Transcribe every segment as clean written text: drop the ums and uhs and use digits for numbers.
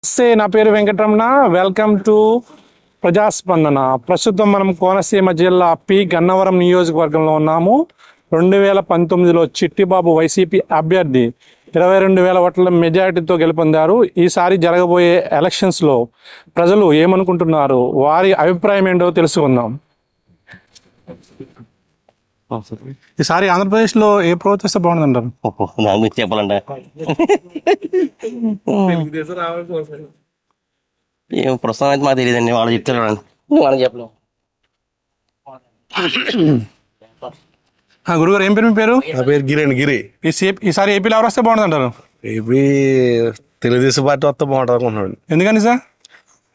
నా పేరు Venkataramana. Welcome to ప్రజాస్పందన. ప్రస్తుతం మనం కోనసీమ జిల్లా పి గన్నవరం నియోజకవర్గంలో ఉన్నాము. 2019లో చిట్టిబాబు వైసీపీ అభ్యర్థి 22,000 ఓట్ల మెజారిటీతో గెలుపొందారు. ఈసారి జరగబోయే ఎలక్షన్స్లో ప్రజలు ఏమనుకుంటున్నారు, వారి అభిప్రాయం ఏంటో తెలుసుకుందాం. ఈసారి ఆంధ్రప్రదేశ్లో ఏ ప్రభుత్వం వస్తే బాగుందంటారు? నాకు మీకు చెప్పాలంటే ఏం ప్రస్తుతం అయితే మాకు తెలియదండి. వాళ్ళు చెప్తారు వాళ్ళకి చెప్పలేము. గురుగారు ఏం పేరు మీ పేరు? నా పేరు గిరి గిరి. ఈసారి ఏపీలో ఎవరు వస్తే బాగుందంటారు? ఏపీ తెలుగుదేశం పార్టీ వస్తే బాగుంటుంది అనుకుంటున్నాను. ఎందుకని సార్?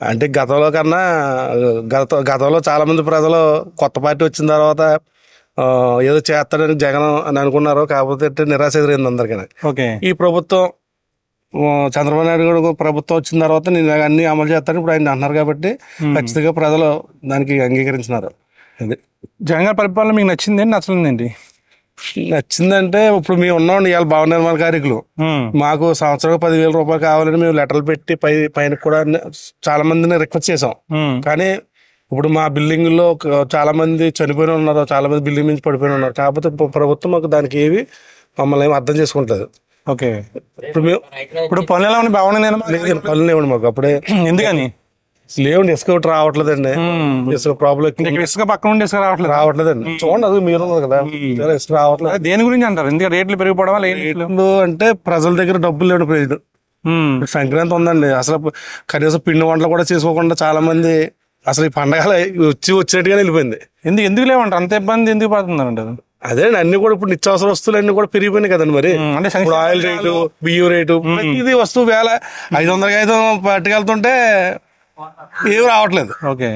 అంటే గతంలో కన్నా గతంలో చాలా మంది ప్రజలు కొత్త పార్టీ వచ్చిన తర్వాత ఏదో చేస్తాడని జగన్ అని అనుకున్నారు. కాకపోతే నిరాశ ఎదురైంది అందరికీ. ఓకే, ఈ ప్రభుత్వం చంద్రబాబు నాయుడు గారు ప్రభుత్వం వచ్చిన తర్వాత నేను అన్ని అమలు చేస్తాను ఇప్పుడు ఆయన అంటున్నారు కాబట్టి ఖచ్చితంగా ప్రజలు దానికి అంగీకరించినారు. అది జగన్ గారి పరిపాలన మీకు నచ్చింది నచ్చలేదండి? నచ్చిందంటే ఇప్పుడు మేము ఉన్నాం ఇవాళ భవన నిర్మాణ కార్మికులు. మాకు సంవత్సరం 10,000 రూపాయలు కావాలని మేము లెటర్లు పెట్టి పైన కూడా చాలా మందిని రిక్వెస్ట్ చేసాం. కానీ ఇప్పుడు మా బిల్డింగ్ లో చాలా మంది చనిపోయిన ఉన్నారు, చాలా మంది బిల్డింగ్ నుంచి పడిపోయిన ఉన్నారు. కాకపోతే ప్రభుత్వం మాకు దానికి మమ్మల్ని ఏమి అర్థం చేసుకుంటలేదు. ఓకే, ఇప్పుడు పనులు ఎలా ఉన్నాయి? భవన లేదు, పనులు లేవండి మాకు. అప్పుడే ఎందుకని లేవండి, ఇసుక ఒకటి రావట్లేదండి. ఇసుక ప్రాబ్లం, ఇసుక పక్క నుండి ఇసుక రావట్లేదండి. చూడండి, అది మీరు కదా, ఇసుక రావట్లేదు. దేని గురించి అంటారు? ఎందుకంటే రేట్లు పెరిగిపోవడం రేట్లు అంటే ప్రజల దగ్గర డబ్బులు లేవు. ప్రజలు సంక్రాంతి ఉందండి, అసలు కనీసం పిండి వంటలు కూడా చేసుకోకుండా చాలా మంది అసలు ఈ పండగ వచ్చినట్టుగానే వెళ్ళిపోయింది. ఎందుకు లేవంటారు? అంత ఇబ్బంది ఎందుకు పడుతుందంటారు? అదే అన్ని కూడా ఇప్పుడు నిత్యావసర వస్తువులు అన్ని కూడా పెరిగిపోయినాయి కదండి. మరి ఇప్పుడు ఆయిల్ రేటు, బియ్యం రేటు, ఇది వస్తువు వేల 500 ఐదు పట్టుకెళ్తుంటే ఏమి రావట్లేదు. ఓకే,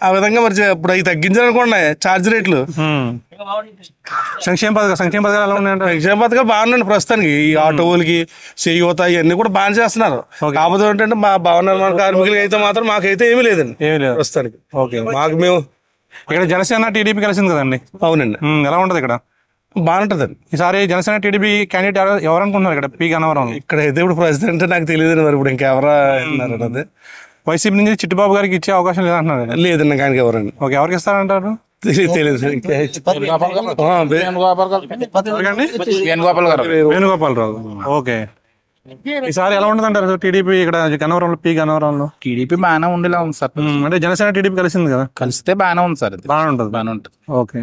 ఆ విధంగా మరి ఇప్పుడు అవి తగ్గించాలనుకోండి ఛార్జ్ రేట్లు. సంక్షేమ పథకాలు ఎలా ఉన్నాయంటే? సంక్షేమ పథకాలు బాగున్నాయండి ప్రస్తుతానికి. ఈ ఆటోలకి చేయూత ఇవన్నీ కూడా బాగా చేస్తున్నారు. కాకపోతే ఏంటంటే మా భవన నిర్మాణ కార్మికులకి అయితే మాత్రం మాకైతే ఏమీ లేదండి ప్రస్తుతానికి. ఓకే, మాకు మేము ఇక్కడ జనసేన టీడీపీ కలిసింది కదండి. అవునండి. ఎలా ఉంటది ఇక్కడ? బాగుంటదండి. ఈసారి జనసేన టీడీపీ క్యాండిడేట్ ఎవరు అనుకుంటున్నారు ఇక్కడ పి గన్నవరం? ఇక్కడ అయితే ఇప్పుడు ప్రెసిడెంట్ నాకు తెలియదండి. మరి ఇప్పుడు ఇంకెవరా అన్నారు? అదే వైసీపీ నుంచి చిట్టిబాబు గారికి ఇచ్చే అవకాశం లేదంటున్నారు. లేదండి, కానీ ఎవరండి. ఓకే, ఎవరికి ఇస్తారంటారు? తెలియదు. వేణుగోపాలరావు. ఓకే, ఈసారి ఎలా ఉంటుంది అంటారు టీడీపీ ఇక్కడ గన్నవరంలో పి గన్నవరంలో? టీడీపీ బాగానే ఉండేలా ఉంది సార్. అంటే జనసేన టీడీపీ కలిసింది కదా, కలిస్తే బాగానే ఉంది సార్. బాగానే ఉంటుంది. Okay,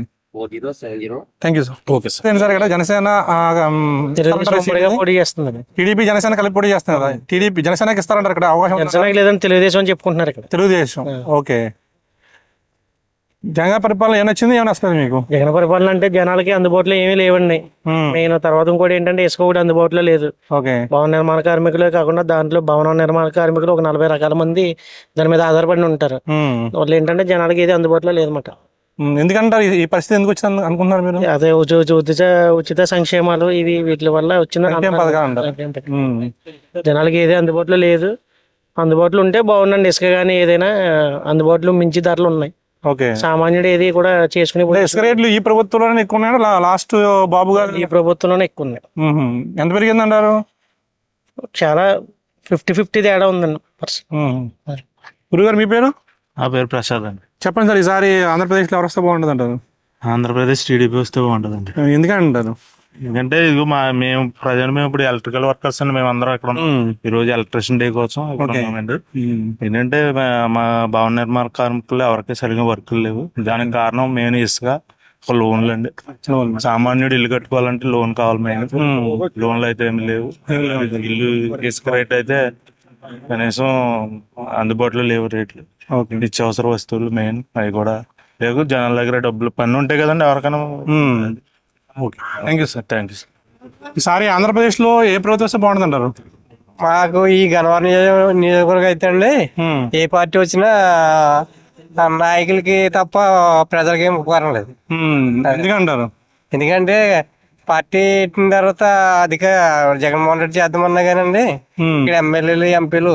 thank you sir. Okay sir, ఇక్కడ జనసేన టీడీపీ జనసేన కలిపి పోటీ చేస్తున్నారు కదా, టీడీపీ జనసేనకి ఇస్తారంటారు ఇక్కడ అవకాశం? లేదని తెలుగుదేశం అని చెప్పుకుంటున్నారు ఇక్కడ. తెలుగుదేశం. ఓకే, జగన్ పరిపాలన ఏం నచ్చింది, ఏమైనా వస్తుంది మీకు? జగన్ పరిపాలన అంటే జనాలకి అందుబాటులో ఏమీ లేవండి. మెయిన్ తర్వాత ఇంకోటి ఏంటంటే ఇసుక కూడా అందుబాటులో లేదు. ఓకే, భవన నిర్మాణ కార్మికులే కాకుండా దాంట్లో భవన నిర్మాణ కార్మికులు ఒక 40 రకాల మంది దాని మీద ఆధారపడి ఉంటారు. వాళ్ళు ఏంటంటే జనాలకి ఏది అందుబాటులో లేదన్నమాట. ఎందుకంటారు ఈ పరిస్థితి ఎందుకు వచ్చింది అనుకుంటున్నారు మీరు? అదే ఉచిత సంక్షేమాలు ఇవి వీటి వల్ల వచ్చిన జనాలకి ఏది అందుబాటులో లేదు. అందుబాటులో ఉంటే బాగుండండి. ఇసుక కానీ ఏదైనా అందుబాటులో మించి ధరలు ఉన్నాయి. ఓకే, సామాన్యుడు ఏది కూడా చేసుకుని ఇసుక రేట్లు ఈ ప్రభుత్వంలోనే ఎక్కువ ఉన్నాయా? లాస్ట్ బాబు గారు ఈ ప్రభుత్వంలోనే ఎక్కువ ఉన్నాయి. ఎంత పెరిగింది అంటారు? చాలా 50-50 తేడా ఉందండి. గురుగారు మీ పేరు? నా పేరు ప్రసాద్ అండి. చెప్పండి సార్, ఈసారి ఆంధ్రప్రదేశ్లో ఎవరు వస్తే బాగుంటుంది అంటారు? ఆంధ్రప్రదేశ్ టీడీపీ వస్తే బాగుంటుందండి. ఎందుకని అంటారు? ఎందుకంటే ఇదిగో మేము ఇప్పుడు ఎలక్ట్రికల్ వర్కర్స్ అండి. మేము అందరం ఇక్కడ ఈ రోజు ఎలక్ట్రిషియన్ డే కోసం ఏంటంటే మా భవన నిర్మాణ కార్మికులు ఎవరికి సరిగ్గా వర్కులు లేవు. దానికి కారణం మెయిన్ ఇసుక, ఒక లోన్లు అండి. సామాన్యుడు ఇల్లు కట్టుకోవాలంటే లోన్ కావాలి. మెయిన్ లోన్లు అయితే ఏమి లేవు. ఇల్లు ఇసుక రేట్ అయితే కనీసం అందుబాటులో లేవు రేట్లు. నిత్యావసర వస్తువులు మెయిన్ అవి కూడా లేవు. జనాల దగ్గర డబ్బులు పన్ను ఉంటాయి కదండి ఎవరికైనా. Okay, thank you sir. Thank you sir. ఈసారి ఆంధ్రప్రదేశ్లో ఏ ప్రభుత్వం వస్తే బాగుంటుంది అంటారు? మాకు ఈ గన్నవరం నియోజకవర్గం అయితే అండి ఏ పార్టీ వచ్చినా నాయకులకి తప్ప ప్రజలకి ఏం ఉపకారం లేదు. ఎందుకంటారు? ఎందుకంటే పార్టీ పెట్టిన తర్వాత అధిక జగన్మోహన్ రెడ్డి చేద్దామన్నా కానండి ఇక్కడ ఎమ్మెల్యేలు ఎంపీలు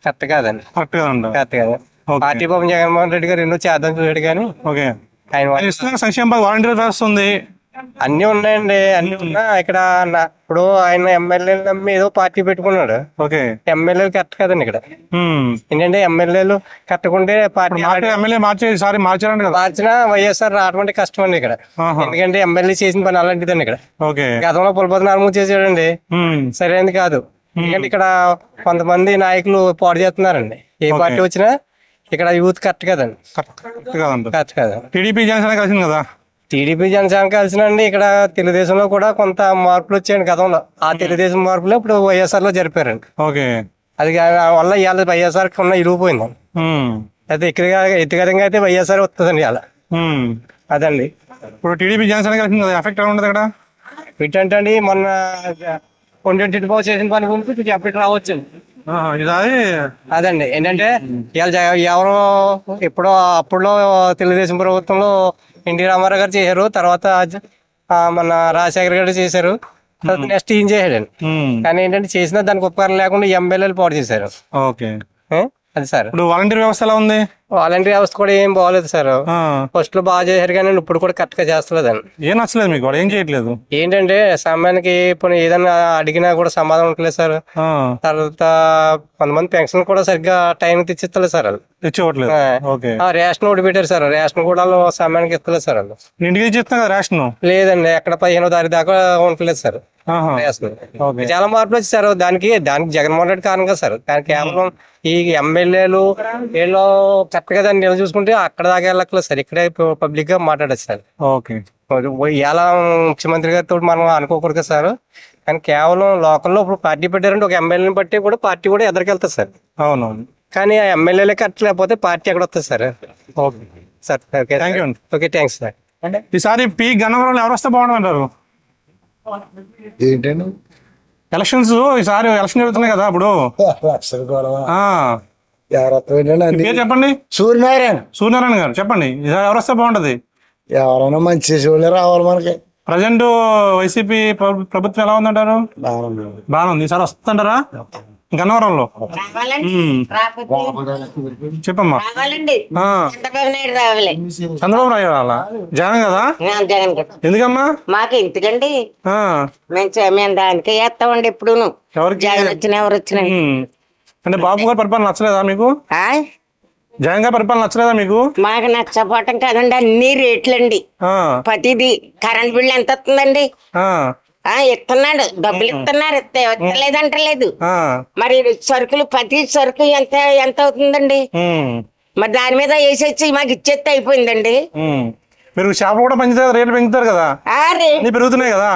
కరెక్ట్ కాదండి. కరెక్ట్ కాదు. పార్టీ పాపం జగన్మోహన్ రెడ్డి గారు ఎన్నో చేద్దాం చూసాడు కానీ ఓకే, సంక్షేమ వాలంటీర్ వ్యవస్థ ఉంది, అన్ని ఉన్నాయండి. అన్ని ఉన్నా ఇక్కడ ఇప్పుడు ఆయన ఎమ్మెల్యేలు నమ్మి ఏదో పార్టీ పెట్టుకున్నాడు. ఓకే. ఎమ్మెల్యేలు కరెక్ట్ కదండి ఇక్కడ. ఏంటంటే ఎమ్మెల్యేలు కట్టకుంటే పార్టీ ఎమ్మెల్యే మార్చారండి కదా. మార్చినా వైఎస్ఆర్ రావడం కష్టం అండి ఇక్కడ. ఎందుకంటే ఎమ్మెల్యే చేసిన పని అలాంటిదండి ఇక్కడ. గతంలో పులపతి నారాయణ చేసాడండి, సరైనది కాదు. ఎందుకంటే ఇక్కడ కొంతమంది నాయకులు పాడు చేస్తున్నారండి. ఏ పార్టీ వచ్చినా ఇక్కడ యూత్ కరెక్ట్ కదండి. కరెక్ట్ కదా. టీడీపీ జనసేన కలిసింది కదా. టీడీపీ జనసేన కలిసినండి. ఇక్కడ తెలుగుదేశంలో కూడా కొంత మార్పులు వచ్చాయండి గతంలో. ఆ తెలుగుదేశం మార్పులు ఇప్పుడు వైఎస్ఆర్ లో జరిపారండి. ఓకే. అది వల్ల ఇవాళ వైఎస్ఆర్ ఉన్న ఇరిగిపోయింది. అయితే వ్యక్తిగతంగా అయితే వైఎస్ఆర్ వస్తుందండి ఇవాళ. అదండి. ఇప్పుడు టీడీపీ జనసేన కలిసింది కదా, ఎఫెక్ట్ ఎలా ఉంటుంది అక్కడ? ఏంటంటే అండి మొన్న కొండెంటి చిట్టుబాబు చేసిన పని గురించి చెప్పి రావచ్చు. అదండి. ఏంటంటే ఇవాళ ఎవరో ఎప్పుడో అప్పుడులో తెలుగుదేశం ప్రభుత్వంలో ఎన్టీ రామారావు గారు చేశారు, తర్వాత మన రాజశేఖర్ గారు చేశారు, నెక్స్ట్ ఈయన చేశాడండి. కానీ ఏంటంటే చేసినా దానికి ఉపకారం లేకుండా ఎమ్మెల్యేలు పాడు చేశారు. ఓకే. అది సార్. ఇప్పుడు వాలంటీర్ వ్యవస్థ ఎలా ఉంది? వాలంటీర్ వ్యవస్థ కూడా ఏం బాగోలేదు సార్. ఫస్ట్ లో బాగా చేశారు కానీ ఇప్పుడు కూడా కరెక్ట్ గా చేస్తలేదండి. ఏం నచ్చలేదు మీకు? ఏం చేయట్లేదు. ఏంటంటే సమయానికి ఇప్పుడు ఏదైనా అడిగినా కూడా సమాధానం ఉండలేదు సార్. తర్వాత కొంతమంది పెన్షన్ కూడా సరిగ్గా టైం తెచ్చిస్తలేదు సార్. వాళ్ళు తెచ్చివ్వట్లేదు. రేషన్ ఒకటి పెట్టారు సార్. రేషన్ కూడా సమయానికి ఇస్తలేదు సార్. వాళ్ళు ఇంటికి తెచ్చిస్తున్నా కదా రేషన్? లేదండి, ఎక్కడ 15వ తారీఖు దాకా ఉండలేదు సార్ రేషన్. చాలా మార్పులు వచ్చారు. దానికి జగన్మోహన్ రెడ్డి కారణం కదా సార్. కానీ కేవలం ఈ ఎమ్మెల్యేలు వీళ్ళు కరెక్ట్ గా దాన్ని చూసుకుంటే అక్కడ దాకా వెళ్ళక్కలేదు సార్. ఇక్కడే పబ్లిక్ గా మాట్లాడచ్చు సార్. ఓకే. ఇలా ముఖ్యమంత్రి గారితో మనం అనుకోకూడదు కదా సార్. కానీ కేవలం లోకల్లో ఇప్పుడు పార్టీ పెట్టారంటే ఒక ఎమ్మెల్యేని బట్టి కూడా పార్టీ కూడా ఎదరికెళ్తుంది సార్. అవునవును. కానీ ఆ ఎమ్మెల్యేలే కరెక్ట్ లేకపోతే పార్టీ ఎక్కడ వస్తుంది sir. Okay sir. Okay, thank you. Okay, thanks sir. ఈసారి పి గన్నవరంలో ఎవరు వస్తే బాగుంటుందంటారు? ఏంటండి ఎలక్షన్స్ ఈసారి ఎలక్షన్ జరుగుతున్నాయి కదా. ఇప్పుడు పేరు చెప్పండి. సూర్యనారాయణ గారు చెప్పండి, ఈసారి ఎవరు వస్తే బాగుంటది? ఎవరైనా మంచి వాళ్ళు రావాలి మనకి. ప్రజెంట్ వైసీపీ ప్రభుత్వం ఎలా ఉందంటారు? బాగానే ఉంది. ఈసారి వస్తుంటారా గన్నవరంలో? చెప్పమ్మా. చంద్రబాబు నాయుడు రావాలా? జగన్ కదా? ఎందుకమ్మా? మాకు ఎందుకండి, మేము దానికే చేస్తామండి ఎప్పుడు. జగన్ వచ్చినా ఎవరు వచ్చినా. అంటే బాబు గారి పరిపాలన నచ్చలేదా మీకు? జగన్ గారి పరిపాలన నచ్చలేదా మీకు? మాకు నచ్చపోవటం కాదండి, అన్ని రేట్లండి. ప్రతిదీ కరెంట్ బిల్లు ఎంత వస్తుందండి? ఇస్తున్నాడు, డబ్బులు ఇస్తున్నారు, ఇస్తలేదంటలేదు. మరి సరుకులు ప్రతి సరుకు ఎంత ఎంత అవుతుందండి? మరి దాని మీద వేసేసి మాకు ఇచ్చేస్తే అయిపోయిందండి. మీరు చేపలు కూడా పెంచుతారు, రేట్లు పెంచుతారు కదా, పెరుగుతున్నాయి కదా?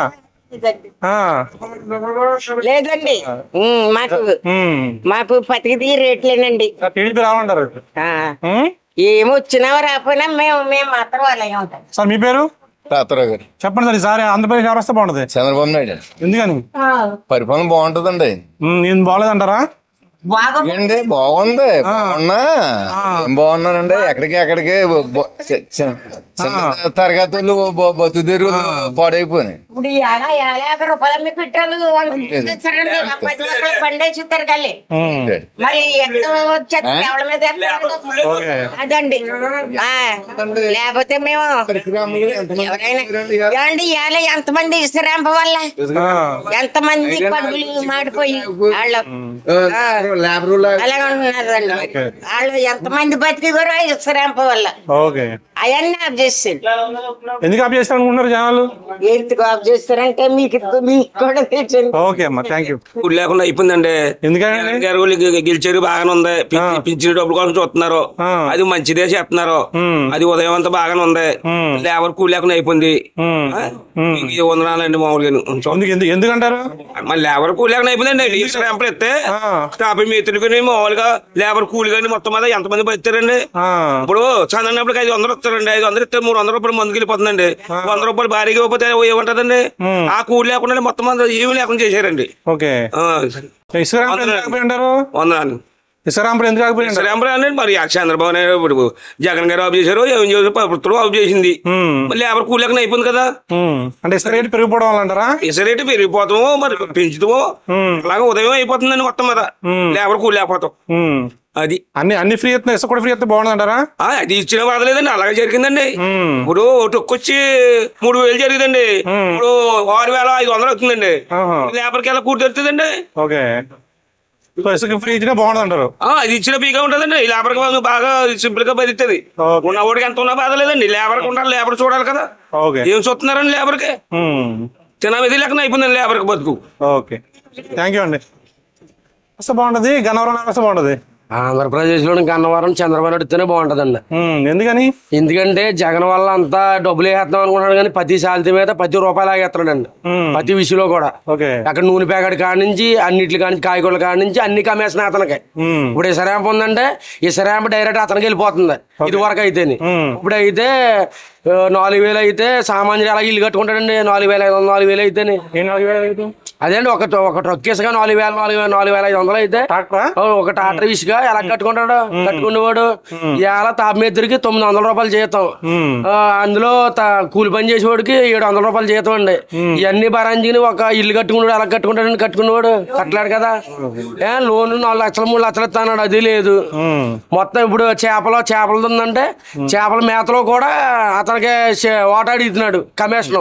లేదండి, మాకు ప్రతిదీ రేట్లేనండి. రావంటారు. ఏమొచ్చినా రాకపోయినా మేము మాత్రం అలాగే ఉంటాం. సార్ మీ పేరు? తాతారావు గారు. చెప్పండి సార్, ఈసారి ఆంధ్రప్రదేశ్ ఎవరు వస్తే బాగుంటది? చంద్రబాబు నాయుడు. ఎందుకని? పరిపాలన బాగుంటదండి. నేను బాగలేదంటారా? ఏంటి బాగుంది, బాగున్నా బాగున్నానండి. ఎక్కడికి తరగతులు బతుదేరు పాడైపోయినాయి. ఇప్పుడు 50 రూపాయలు పెట్రోల్ పండేస్తారు కల్లి, మరి అదండి. లేకపోతే మేము ఎవరైనా ఎంతమంది ఇస్తారాంప వల్ల ఎంతమంది పడుగులు మాడిపోయి వాళ్ళు అలాగే ఉంటున్నారండి. వాళ్ళు ఎంతమంది బతికి కూడా ఇస్తారాంప వల్ల అవన్నీ ఆఫ్ చేస్తారు. ఎందుకు ఆఫ్ చేస్తారు అనుకుంటున్నారు జనాలు? ఎందుకు ఆఫ్ చేస్తారంటే మీకు కూడా తెలిసింది. ఓకే అమ్మా, థ్యాంక్ యూ. ఇప్పుడు లేకుండా అయిపోయిందండి. ఎందుకంటే గెలిచారు, బాగానే ఉంది. పింఛన్ డబ్బుల కోసం చూస్తున్నారు, అది మంచిదే చేస్తున్నారు. అది ఉదయం అంతా బాగానే ఉంది. లేబర్ కూలి లేకుండా అయిపోయింది. వందనాలండి మామూలుగా. ఎందుకంటారు? మళ్ళీ లేబర్ కూలి లేకుండా అయిపోయిందండి. ర్యాంపులు ఇస్తే స్టాఫ్ మీతులు మామూలుగా లేబర్ కూలి కానీ మొత్తం మీద ఎంతమంది బతారండి? ఇప్పుడు చందన్నప్పుడు 500 ఇస్తారండి. 500 ఇస్తే 300 రూపాయలు మందుకి వెళ్ళిపోతుందండి. 100 రూపాయలు భారీగా ఇవ్వకపోతే ఏమంటదండి? ఆ కూలి లేకుండా మొత్తం మంది ఏమి లేకుండా చేశారండి. మరి చంద్రబాబు నాయుడు ఇప్పుడు జగన్ గారు ఆఫ్ చేశారు, ఏం చేశారు, ప్రభుత్వం ఆఫ్ చేసింది. లేబర్ కూలి లేకుండా అయిపోయింది కదా. అంటే ఇసుక రేటు పెరిగిపోవడం వల్ల అంటారా? ఇసుక రేటు పెరిగిపోతాము, మరి పెంచుతాము. అలాగే ఉదయం అయిపోతుందండి మొత్తం మీద లేబర్ కూలి లేకపోతాం. అది అన్ని ఫ్రీ ఎత్తున్నా ఇసుక కూడా ఫ్రీ ఎత్తే బాగుందంటారా? అది ఇచ్చిన బాధలేదండి, అలాగే జరిగిందండి. ఇప్పుడు టొక్కొచ్చి 3,000 జరిగిందండి, ఇప్పుడు 6,500 అవుతుందండి. లేబర్కి ఎలా కూడి తెరుతుందండి? ఓకే, ఇసుక ఫ్రీ ఇచ్చినా బాగుందంటారు. అది ఇచ్చిన పీగా ఉంటదండి, లేబర్ బాగా సింపుల్ గా బతుకుతుంది. ఉన్నవాడికి ఎంత ఉన్నా బాధ లేదండి, లేబర్ ఉండాలి, లేబర్ చూడాలి కదా. ఏం చూస్తున్నారండి లేబర్కి? తినవిధి లెక్కన అయిపోయిందండి లేబర్కి బతుకు. ఓకే, థ్యాంక్ యూ అండి. వస్తే బాగుంటది, గన్నవరం వస్తే బాగుంటది. ఆంధ్రప్రదేశ్ లో గన్నవరం చంద్రబాబు నాయుడు ఇస్తేనే బాగుంటదండి. ఎందుకని? ఎందుకంటే జగన్ వల్ల అంతా డబ్బులు వేస్తాం అనుకుంటున్నాడు, కానీ ప్రతి శాలరీ మీద 10 రూపాయలు ఆగేస్తున్నాడండి. ప్రతి విషయంలో కూడా అక్కడ నూనె ప్యాకెట్ కాడి నుంచి అన్నిటి కాడి నుంచి కాయగూరల కాడి నుంచి అన్ని కమ్మేసిన అతనికి. ఇప్పుడు ఇసరాంప ఉందంటే ఇసరాంప డైరెక్ట్ అతనికి వెళ్ళిపోతుంది. ఇది వరకు అయితేని ఇప్పుడు అయితే 4,000 అయితే సామాన్యులు ఎలా ఇల్లు కట్టుకుంటాడండి. 4,500 4,000 అయితేనే అదేండి ఒక ట్రక్ ఇసుక 4,500 అయితే ఒక ట్రాక్టర్ ఇసుక ఎలా కట్టుకుంటాడు? కట్టుకునేవాడు ఇలా తాప మీదరికి 900 రూపాయలు జీతం, అందులో కూలి పని చేసేవాడికి 700 రూపాయలు జీతం అండి. ఇవన్నీ భరించుకుని ఒక ఇల్లు కట్టుకున్నాడు ఎలా కట్టుకుంటాడని కట్టుకునేవాడు కట్టలేడు కదా. లోన్ 4 లక్షలు 3 లక్షలు ఇస్తాడు, అది లేదు. మొత్తం ఇప్పుడు చేపలు ఉందంటే చేపల మేతలో కూడా అతనికి ఓటాడి ఇస్తున్నాడు కమిషన్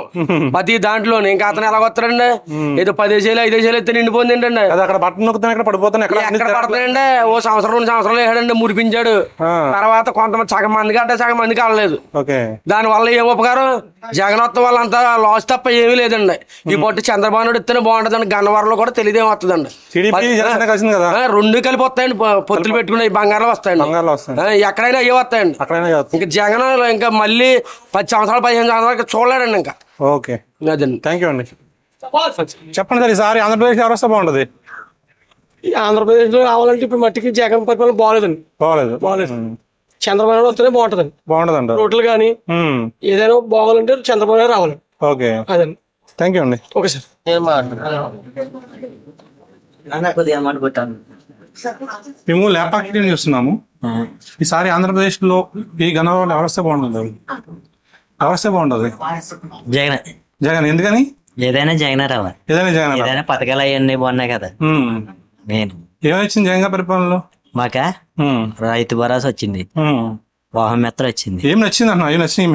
ప్రతి దాంట్లోనే. ఇంకా అతను ఎలా వస్తాడండి? ఏదో 10 ఏళ్ళు 5 ఏళ్ళు అయితే నిండిపోయింది ఏంటండి. అక్కడ బట్టలు నొక్కుతాను, ఎక్కడ పడిపోతాను, ఎక్కడ పడుతున్నాయండి. ఓ సంవత్సరం 2 సంవత్సరాలు వేసాడండి, మురిపించాడు. తర్వాత కొంతమంది సగం మందికి అంటే సగం మందికి ఆడలేదు. దాని వల్ల ఏం ఉపకారం? జగనత్వం వల్ల అంతా లాస్ తప్ప ఏమీ లేదండి. ఈ పొట్టి చంద్రబాబు నాయుడు ఇస్తేనే బాగుంటదండి. గన్నవరంలో కూడా తెలియదేం వస్తుందండి. 2 కలిపి వస్తాయండి, పొత్తులు పెట్టుకుని బంగారం వస్తాయండి. ఎక్కడైనా అయ్యే వస్తాయండి. ఇంకా జగన్ ఇంకా మళ్ళీ 10 సంవత్సరాలు 15 సంవత్సరాలు చూడలేడండి ఇంకా. ఓకే, అదండి. థ్యాంక్ యూ అండి. చెప్పండి సార్, ఈసారి ఆంధ్రప్రదేశ్ ఎవరు వస్తే బాగుంటది? ఆంధ్రప్రదేశ్ లో రావాలంటే ఇప్పుడు మట్టికి జగన్ పరిపాలన బాగలేదు. చంద్రబాబు నాయుడు వస్తేనే బాగుంటదండి. రోడ్లు కానీ ఏదైనా బాగాలంటే చంద్రబాబు నాయుడు రావాలి. ఓకే, అదండి. థ్యాంక్ యూ అండి. Okay sir. మేము ల్యాప్టాప్ చూస్తున్నాము. ఈసారి ఆంధ్రప్రదేశ్ లో ఈ గన్నవరం ఎవరు వస్తే బాగుంటుంది? జగన్. ఎందుకని? ఏదైనా జగన్ రావాలి. ఏదైనా పథకాలు అవన్నీ బాగున్నాయి కదా. ఏమొచ్చింది జగన్ పరిపాలనలో? మాకా రైతు భరోసా వచ్చింది, వాహన మిత్ర వచ్చింది. ఏం నచ్చింది అన్న? ఏం నచ్చినాయి?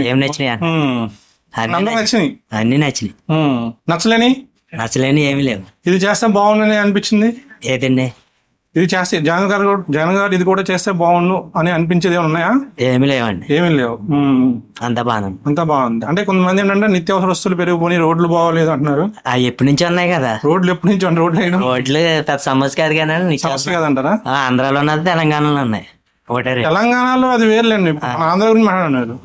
అన్ని నచ్చినాయి. నచ్చలేని ఏమి లేవు. ఇది చేస్తే బాగుందని అనిపించింది. ఏదండి? ఇది చేస్తే జగన్ గారు ఇది కూడా చేస్తే బాగుండు అని అనిపించేది ఏమైనా ఉన్నాయా? ఏమి లేవండి. ఏమీ లేవు. అంతా బాగుంది. అంటే కొంతమంది ఏంటంటే నిత్యావసర వస్తువులు పెరిగిపోయి రోడ్లు బాగోలేదు అంటున్నారు. ఎప్పటి నుంచి ఉన్నాయి కదా రోడ్లు. ఎప్పటి నుంచి రోడ్లు పెద్ద సమస్య కాదు కానీ కదంటారా? ఆంధ్రాలో ఉన్నది, తెలంగాణలో ఉన్నాయి. తెలంగాణలో అది వేర్లేండి, ఆంధ్ర గురించి మాట్లాడినారు.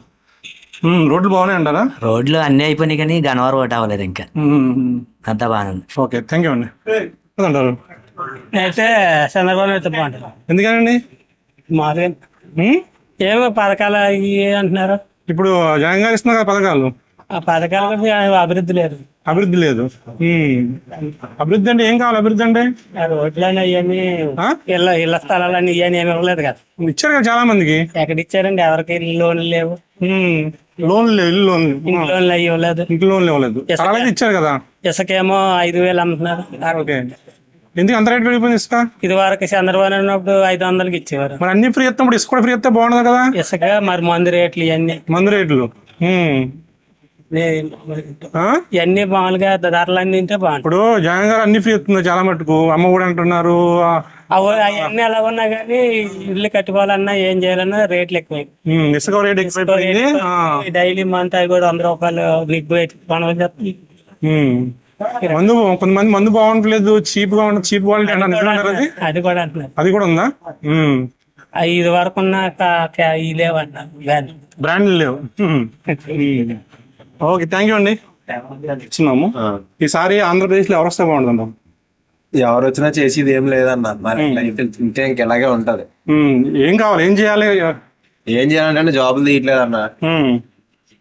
రోడ్లు బాగున్నాయి అంటారా? రోడ్లు అన్ని అయిపోయినాయి కానీ గన్నవరం ఒకటి అవ్వలేదు ఇంకా. అంతా బాగుంది. ఓకే, థ్యాంక్ యూ అండి. అంటారు అయితే చంద్రబాబు అయితే బాగుంటుంది. ఎందుకనండి? మాదే ఏమో పథకాలు అంటున్నారు. ఇప్పుడు జగన్ గారు ఇస్తున్నారు కదా పథకాలు. ఆ పథకాలకు అభివృద్ధి లేదు. అభివృద్ధి అంటే ఏం కావాలి? అభివృద్ధి అంటే రోడ్లని అవన్నీ ఇళ్ల స్థలాలని ఇవన్నీ ఏమి ఇవ్వలేదు కదా. ఇచ్చారు కదా చాలా మందికి. ఎక్కడ ఇచ్చారండి? ఎవరికి లోన్లు లేవు. ఇల్లు లోన్లు అవి ఇవ్వలేదు. ఇచ్చారు కదా. ఇసుకేమో 5,000 అమ్ముతున్నారు. ఎందుకు అంత రేట్ పెరిగిపోయింది ఇసుక? ఇది వరకు చంద్రబాబు ఉన్నప్పుడు 500కి ఇచ్చేవారు. మరి అన్ని ఫ్రీ ఇస్తాం, ఇసుక కూడా ఫ్రీ ఇస్తే బాగుండదు కదా. ఇసుక మరి మందు రేట్లు ఇవన్నీ ఇవన్నీ మామూలుగా ధరలన్నీ తింటే బాగుంటుంది. ఇప్పుడు జగన్ గారు అన్ని ఫ్రీ ఇస్తున్నారు చాలా మటుకు. అమ్మ కూడా అంటున్నారు. అవన్నీ ఎలా ఉన్నా కానీ ఇల్లు కట్టుకోవాలన్నా ఏం చేయాలన్నా రేట్లు ఎక్కువ. ఇసుక రేట్ ఎక్కువైపోయింది. డైలీ మంత్ అవి కూడా 100 రూపాయలు నిగ్గు మందు. కొంతమంది మందు బాగుంటలేదు, చీప్ గా ఉంటుంది, చీప్ క్వాలిటీ అంటున్నారు. అది కూడా అంటున్నారు. అది కూడా ఉందా? 5 వరకు ఉన్న లేవన్నారు, బ్రాండ్లు లేవు. ఓకే, థ్యాంక్ యూ అండి. ఇచ్చినాము. ఈసారి ఆంధ్రప్రదేశ్ లో ఎవరు వస్తే బాగుంటుందా? ఎవరు వచ్చినా చేసేది ఏం లేదన్న. మరి ఇంకే ఇంకెలాగే ఉంటది. ఏం కావాలి? ఏం చేయాలంటే జాబులు తీయట్లేదన్న.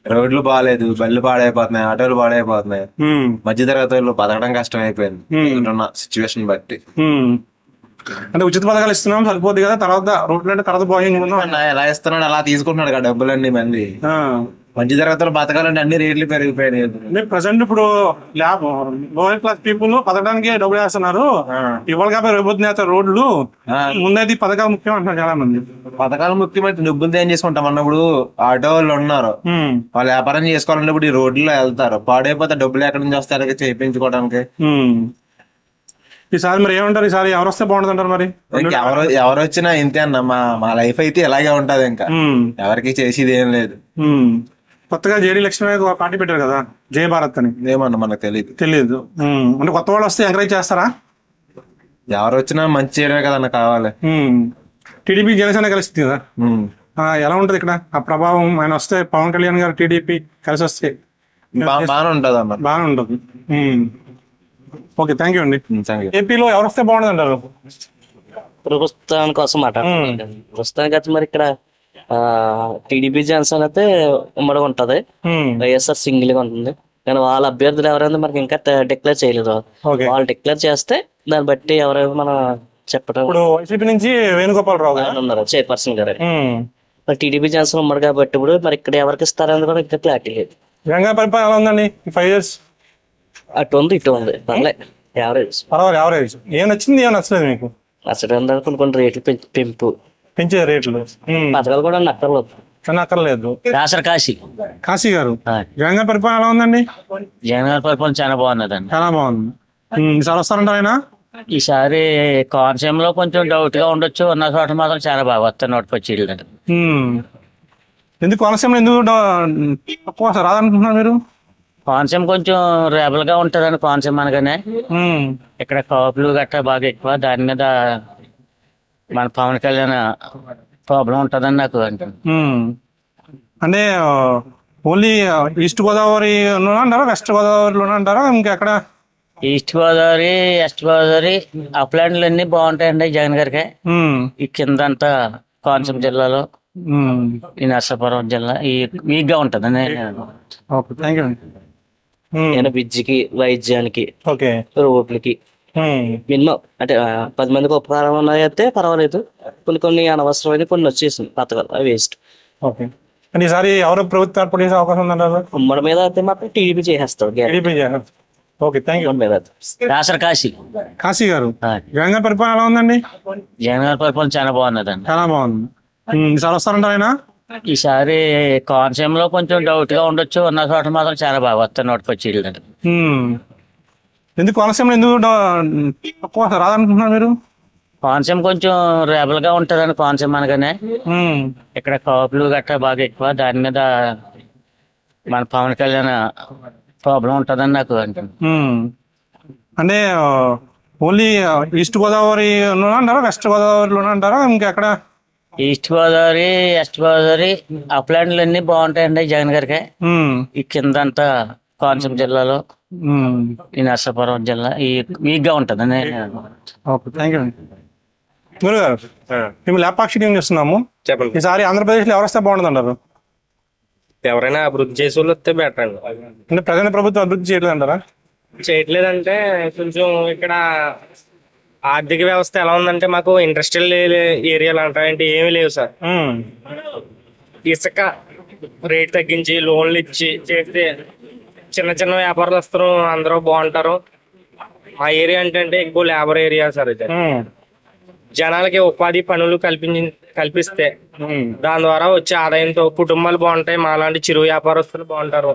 రోడ్లు బాగాలేదు, బళ్ళు పాడైపోతున్నాయి, ఆటోలు పాడైపోతున్నాయి. మధ్యతరగతి వాళ్ళు బతకడం కష్టం అయిపోయింది సిచ్యువేషన్ బట్టి. అంటే ఉచిత పథకాలు ఇస్తున్నాం సరిపోద్ది కదా, తర్వాత రోడ్లు అంటే తర్వాత ఎలా ఇస్తున్నాడు అలా తీసుకుంటున్నాడు కదా డబ్బులన్నీ మంది. మంచి తరగతులు బతకాలంటే అన్ని రేట్లు పెరిగిపోయినాయి. ప్రజెంట్ ఇప్పుడు లోయర్ క్లాస్ పీపుల్ బతకడానికి డబ్బులు వేస్తున్నారు. ఇవాళ కాబట్టి రేపొద్దున రోడ్లు ముందైతే పథకాలు ముఖ్యం అంటున్నారు చాలా మంది. పథకాలు ముఖ్యమైతే డబ్బులు ఏం చేసుకుంటాం అన్నప్పుడు ఆటో వాళ్ళు ఉన్నారు, వాళ్ళు వ్యాపారం చేసుకోవాలంటే ఇప్పుడు ఈ రోడ్లో వెళ్తారు. పాడైపోతే డబ్బులు ఎక్కడి నుంచి వస్తారు చేయించుకోవడానికి. ఈసారి మరి ఏమంటారు? ఈసారి ఎవరు వస్తే బాగుంటుంది అంటారు? మరి ఎవరు వచ్చినా ఇంతే అన్న. మా లైఫ్ అయితే ఇలాగే ఉంటది, ఇంకా ఎవరికి చేసేది ఏం లేదు. కొత్తగా జేడీ లక్ష్మీ పార్టీ పెట్టారు కదా, జయ భారత్ అని. ఏమన్నా మనకు తెలియదు. అంటే కొత్త వాళ్ళు వస్తే ఎంకరేజ్ చేస్తారా? ఎవరు వచ్చినా మంచి చేయడమే కదన్న కావాలి. టీడీపీ జనసేన కలిసి కదా, ఎలా ఉంటది ఇక్కడ ఆ ప్రభావం? ఆయన వస్తే పవన్ కళ్యాణ్ గారు టీడీపీ కలిసి వస్తే బాగానే ఉంటది అన్న. బాగానే ఉంటుంది. ఓకే, థ్యాంక్ యూ అండి. ఏపీలో ఎవరు వస్తే బాగుంటుంది అంటారు? ప్రభుత్వం కోసం మాట్లాడుతున్నాం. ప్రస్తుతానికి అయితే మరి ఇక్కడ టీడీపీ జనసేన అయితే ఉమ్మడిగా ఉంటది, వైఎస్ఆర్ సింగిల్ గా ఉంటుంది. కానీ వాళ్ళ అభ్యర్థులు ఎవరైనా మనకి ఇంకా డిక్లేర్ చేయలేదు. వాళ్ళు డిక్లేర్ చేస్తే దాన్ని బట్టి ఎవరైనా మనం చెప్పడం. ఇప్పుడు వైసీపీ నుంచి వేణుగోపాలరావు ఉన్నారు చైర్పర్సన్ గారు. మరి టీడీపీ జనసేన ఉమ్మడి కాబట్టి ఇప్పుడు మరి ఇక్కడ ఎవరికి ఇస్తారని కూడా ఇంకా క్లారిటీ లేదు. తెలంగాణ పరిపాలన ఎలా ఉందండి 5 years? అటు ఉంది ఇటు ఉంది, పర్లేదు, యావరేజ్. పర్వాలేదు, యావరేజ్. ఏం నచ్చింది, ఏం నచ్చలేదు మీకు? నచ్చడం కొన్ని రేట్లు పెంచే రేట్లు, పథకాలు కూడా అక్కర్లేదు. కాశీ గారు, జగన్ గారి పరిపాలన ఎలా ఉందండి? జగన్ గారి పరిపాలన చాలా బాగున్నదండి. చాలా బాగుంది. ఈసారి వస్తారంటారు ఆయన? ఈసారి కోనసీమలో కొంచెం డౌట్ గా ఉండొచ్చు, ఉన్న చోట మాత్రం చాలా బాగా వస్తాయి నోటికొచ్చి. ఎందుకు కోనసీమలో ఎందుకు తక్కువ రాదనుకుంటున్నారు మీరు? కోనసీమ కొంచెం రేబల్ గా ఉంటదని కోనసీమ అనగానే ఇక్కడ కాపులు గట్రా బాగా ఎక్కువ, దాని మీద మన పవన్ కళ్యాణ్ ప్రాబ్లం ఉంటదని నాకు అంటే ఓన్లీ ఈస్ట్ గోదావరిలో అంటారా, వెస్ట్ గోదావరిలోనే అంటారా, ఇంకెక్కడ? ఈస్ట్ గోదావరి, వెస్ట్ గోదావరి, అప్లాండ్లు అన్ని బాగుంటాయండి జగన్ గారికి. ఈ కింద అంతా కోనసీమ జిల్లాలో, ఈ నర్సాపురం జిల్లా ఈ వీక్ గా ఉంటది. విద్యకి, వైద్యానికి, రోడ్లకి మినిమం అంటే 10 మందికి ఉపకారం అయితే పర్వాలేదు. కొన్ని అనవసరమైన కొన్ని వచ్చేసింది పథకాలు, అవి వేస్ట్. ఈసారి ఎవరు ప్రభుత్వం ఏర్పాటు చేసే అవకాశం ఉందంటారు? ఉమ్మడి మీద అయితే మాత్రం టీడీపీ చేసేస్తాడు. Okay, thank you. కాశీ గారు, జగన్ గారి పరిపాలన ఎలా ఉందండి? జగన్ గారి పరిపాలన చాలా బాగున్నదండి. చాలా బాగుంది. ఈసారి వస్తారంటారు ఆయన? ఈసారి కోనసీమలో కొంచెం డౌట్ గా ఉండొచ్చు, ఉన్న చోట మాత్రం చాలా బాగా వస్తాయి నోటికొచ్చి. ఎందుకు కోనసీమలో ఎందుకు తక్కువ రాదనుకుంటున్నారు మీరు? కోనసీమ కొంచెం రేబల్ గా ఉంటదని కోనసీమ అనగానే ఇక్కడ కాపులు గట్రా బాగా ఎక్కువ, దాని మీద మన పవన్ కళ్యాణ్ ప్రాబ్లం ఉంటదని నాకు అంటే ఓన్లీ ఈస్ట్ గోదావరిలో అంటారా, వెస్ట్ గోదావరిలోనే అంటారా, ఇంకెక్కడ? ఈస్ట్ గోదావరి, వెస్ట్ గోదావరి, అప్లాండ్లు అన్ని బాగుంటాయండి జగన్ గారికి. ఈ కింద అంతా కోనసీమ జిల్లాలో, ఈ నర్సాపురం జిల్లా ఈ వీక్ గా ఉంటది. Okay, thank you. గురుగారు, మేము లేపాక్షి ఏం చేస్తున్నాము. చెప్పండి, ఈసారి ఆంధ్రప్రదేశ్ లో ఎవరు వస్తే బాగుంటుంది అంటారు? ఎవరైనా అభివృద్ధి చేసే వాళ్ళు వస్తే బెటర్ అండి. అంటే ప్రజెంట్ ప్రభుత్వం అభివృద్ధి చేయట్లేదు అంటారా? చేయట్లేదంటే కొంచెం ఇక్కడ ఆర్థిక వ్యవస్థ ఎలా ఉందంటే, మాకు ఇండస్ట్రియల్ ఏరియాలు అంటే ఏమీ లేవు సార్. ఇసుక రేట్ తగ్గించి లోన్లు ఇచ్చి చేస్తే చిన్న చిన్న వ్యాపారస్తులు అందరూ బాగుంటారు. మా ఏరియా అంటే ఎక్కువ లేబర్ ఏరియా సార్. ఇది జనాలకి ఉపాధి పనులు కల్పిస్తే దాని ద్వారా వచ్చే ఆదాయంతో కుటుంబాలు బాగుంటాయి. మాలాంటి చిరు వ్యాపారస్తులు బాగుంటారు.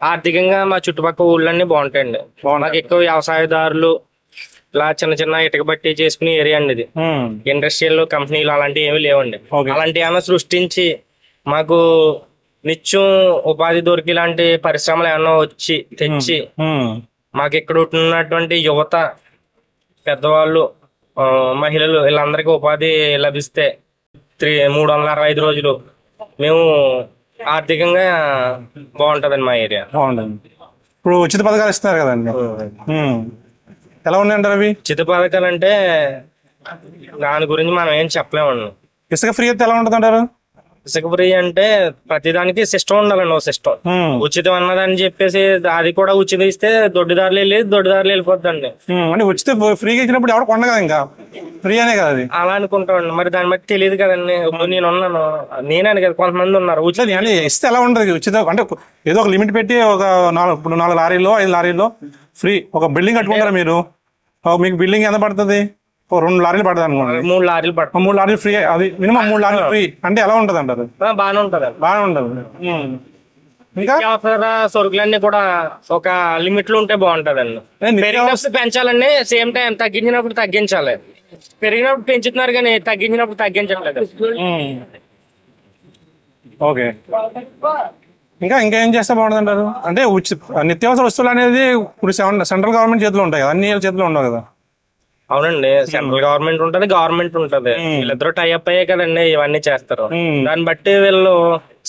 ఆర్థికంగా మా చుట్టుపక్కల ఊళ్ళన్నీ బాగుంటాయండి. మాకు ఎక్కువ వ్యవసాయదారులు ఇలా చిన్న చిన్న ఇటుక బట్టి చేసుకునే ఏరియా అండి ఇది. ఇండస్ట్రియల్ కంపెనీలు అలాంటివి ఏమి లేవండి. అలాంటి ఏమైనా సృష్టించి మాకు నిత్యం ఉపాధి దొరికి ఇలాంటి పరిశ్రమలు ఏమన్నా వచ్చి తెచ్చి మాకు ఇక్కడ ఉన్నటువంటి యువత, పెద్దవాళ్ళు, మహిళలు వీళ్ళందరికీ ఉపాధి లభిస్తే 365 రోజులు మేము ఆర్థికంగా బాగుంటదండి మా ఏరియా. బాగుంటుంది. ఇప్పుడు ఉచిత పథకాలు ఇస్తున్నారు కదండి, ఎలా ఉన్నాయంటారు అవి? ఉచిత పథకాలు అంటే దాని గురించి మనం ఏం చెప్పలేమండి. ఇసుక ఫ్రీ అయితే ఎలా ఉంటుంది అంటారు? ఇసుక ఫ్రీ అంటే ప్రతిదానికి సిస్టమ్ ఉండాలండి. ఒక సిస్టమ్ ఉచితం అన్నదని చెప్పేసి అది కూడా ఉచితం ఇస్తే దొడ్డిదారులు వెళ్ళిపోద్దండి. అంటే ఉచిత ఫ్రీగా ఇచ్చినప్పుడు ఎవరు కొండ కదా, ఇంకా ఫ్రీ అనే కదా అది. అలా అనుకుంటామండి. మరి దాన్ని బట్టి తెలియదు కదండి. ఇప్పుడు నేను ఉన్నాను, నేనే కదా, కొంతమంది ఉన్నారు ఉచితం ఇస్తే ఎలా ఉంటుంది ఉచితం అంటే ఏదో ఒక లిమిట్ పెట్టి ఒక 4 లారీలో 5 లారీలో ఫ్రీ. ఒక బిల్డింగ్ కట్టుకుంటారా మీరు, మీకు బిల్డింగ్ ఎంత పడుతుంది? 2 లారీలు పడుతుంది అనుకోండి, 3 లారీలు పడుతుంది. 3 లారీలు ఫ్రీ. అది మినిమం 3 లారీలు ఫ్రీ అంటే ఎలా ఉంటది అంటారు? బాగానే ఉంటది. బాగానే ఉంటది. ఇంకా సరుకులన్నీ కూడా ఒక లిమిట్ లో ఉంటే బాగుంటదండి. పెరిగినప్పుడు పెంచాలండి, సేమ్ టైం తగ్గించినప్పుడు తగ్గించాలి. పెరిగినప్పుడు పెంచుతున్నారు కానీ తగ్గించినప్పుడు తగ్గించట్లేదు. ఓకే, ఇంకా ఏం చేస్తే బాగుంటుంది అంటారు? అంటే నిత్యావసర వస్తువులు అనేది ఇప్పుడు సెంట్రల్ గవర్నమెంట్ చేతిలో ఉంటాయి కదా, అన్ని చేతిలో ఉండవు కదా. అవునండి, సెంట్రల్ గవర్నమెంట్ ఉంటది, గవర్నమెంట్ ఉంటది. వీళ్ళిద్దరూ టైఅప్ అయ్యే కదండి ఇవన్నీ చేస్తారు. దాన్ని బట్టి వీళ్ళు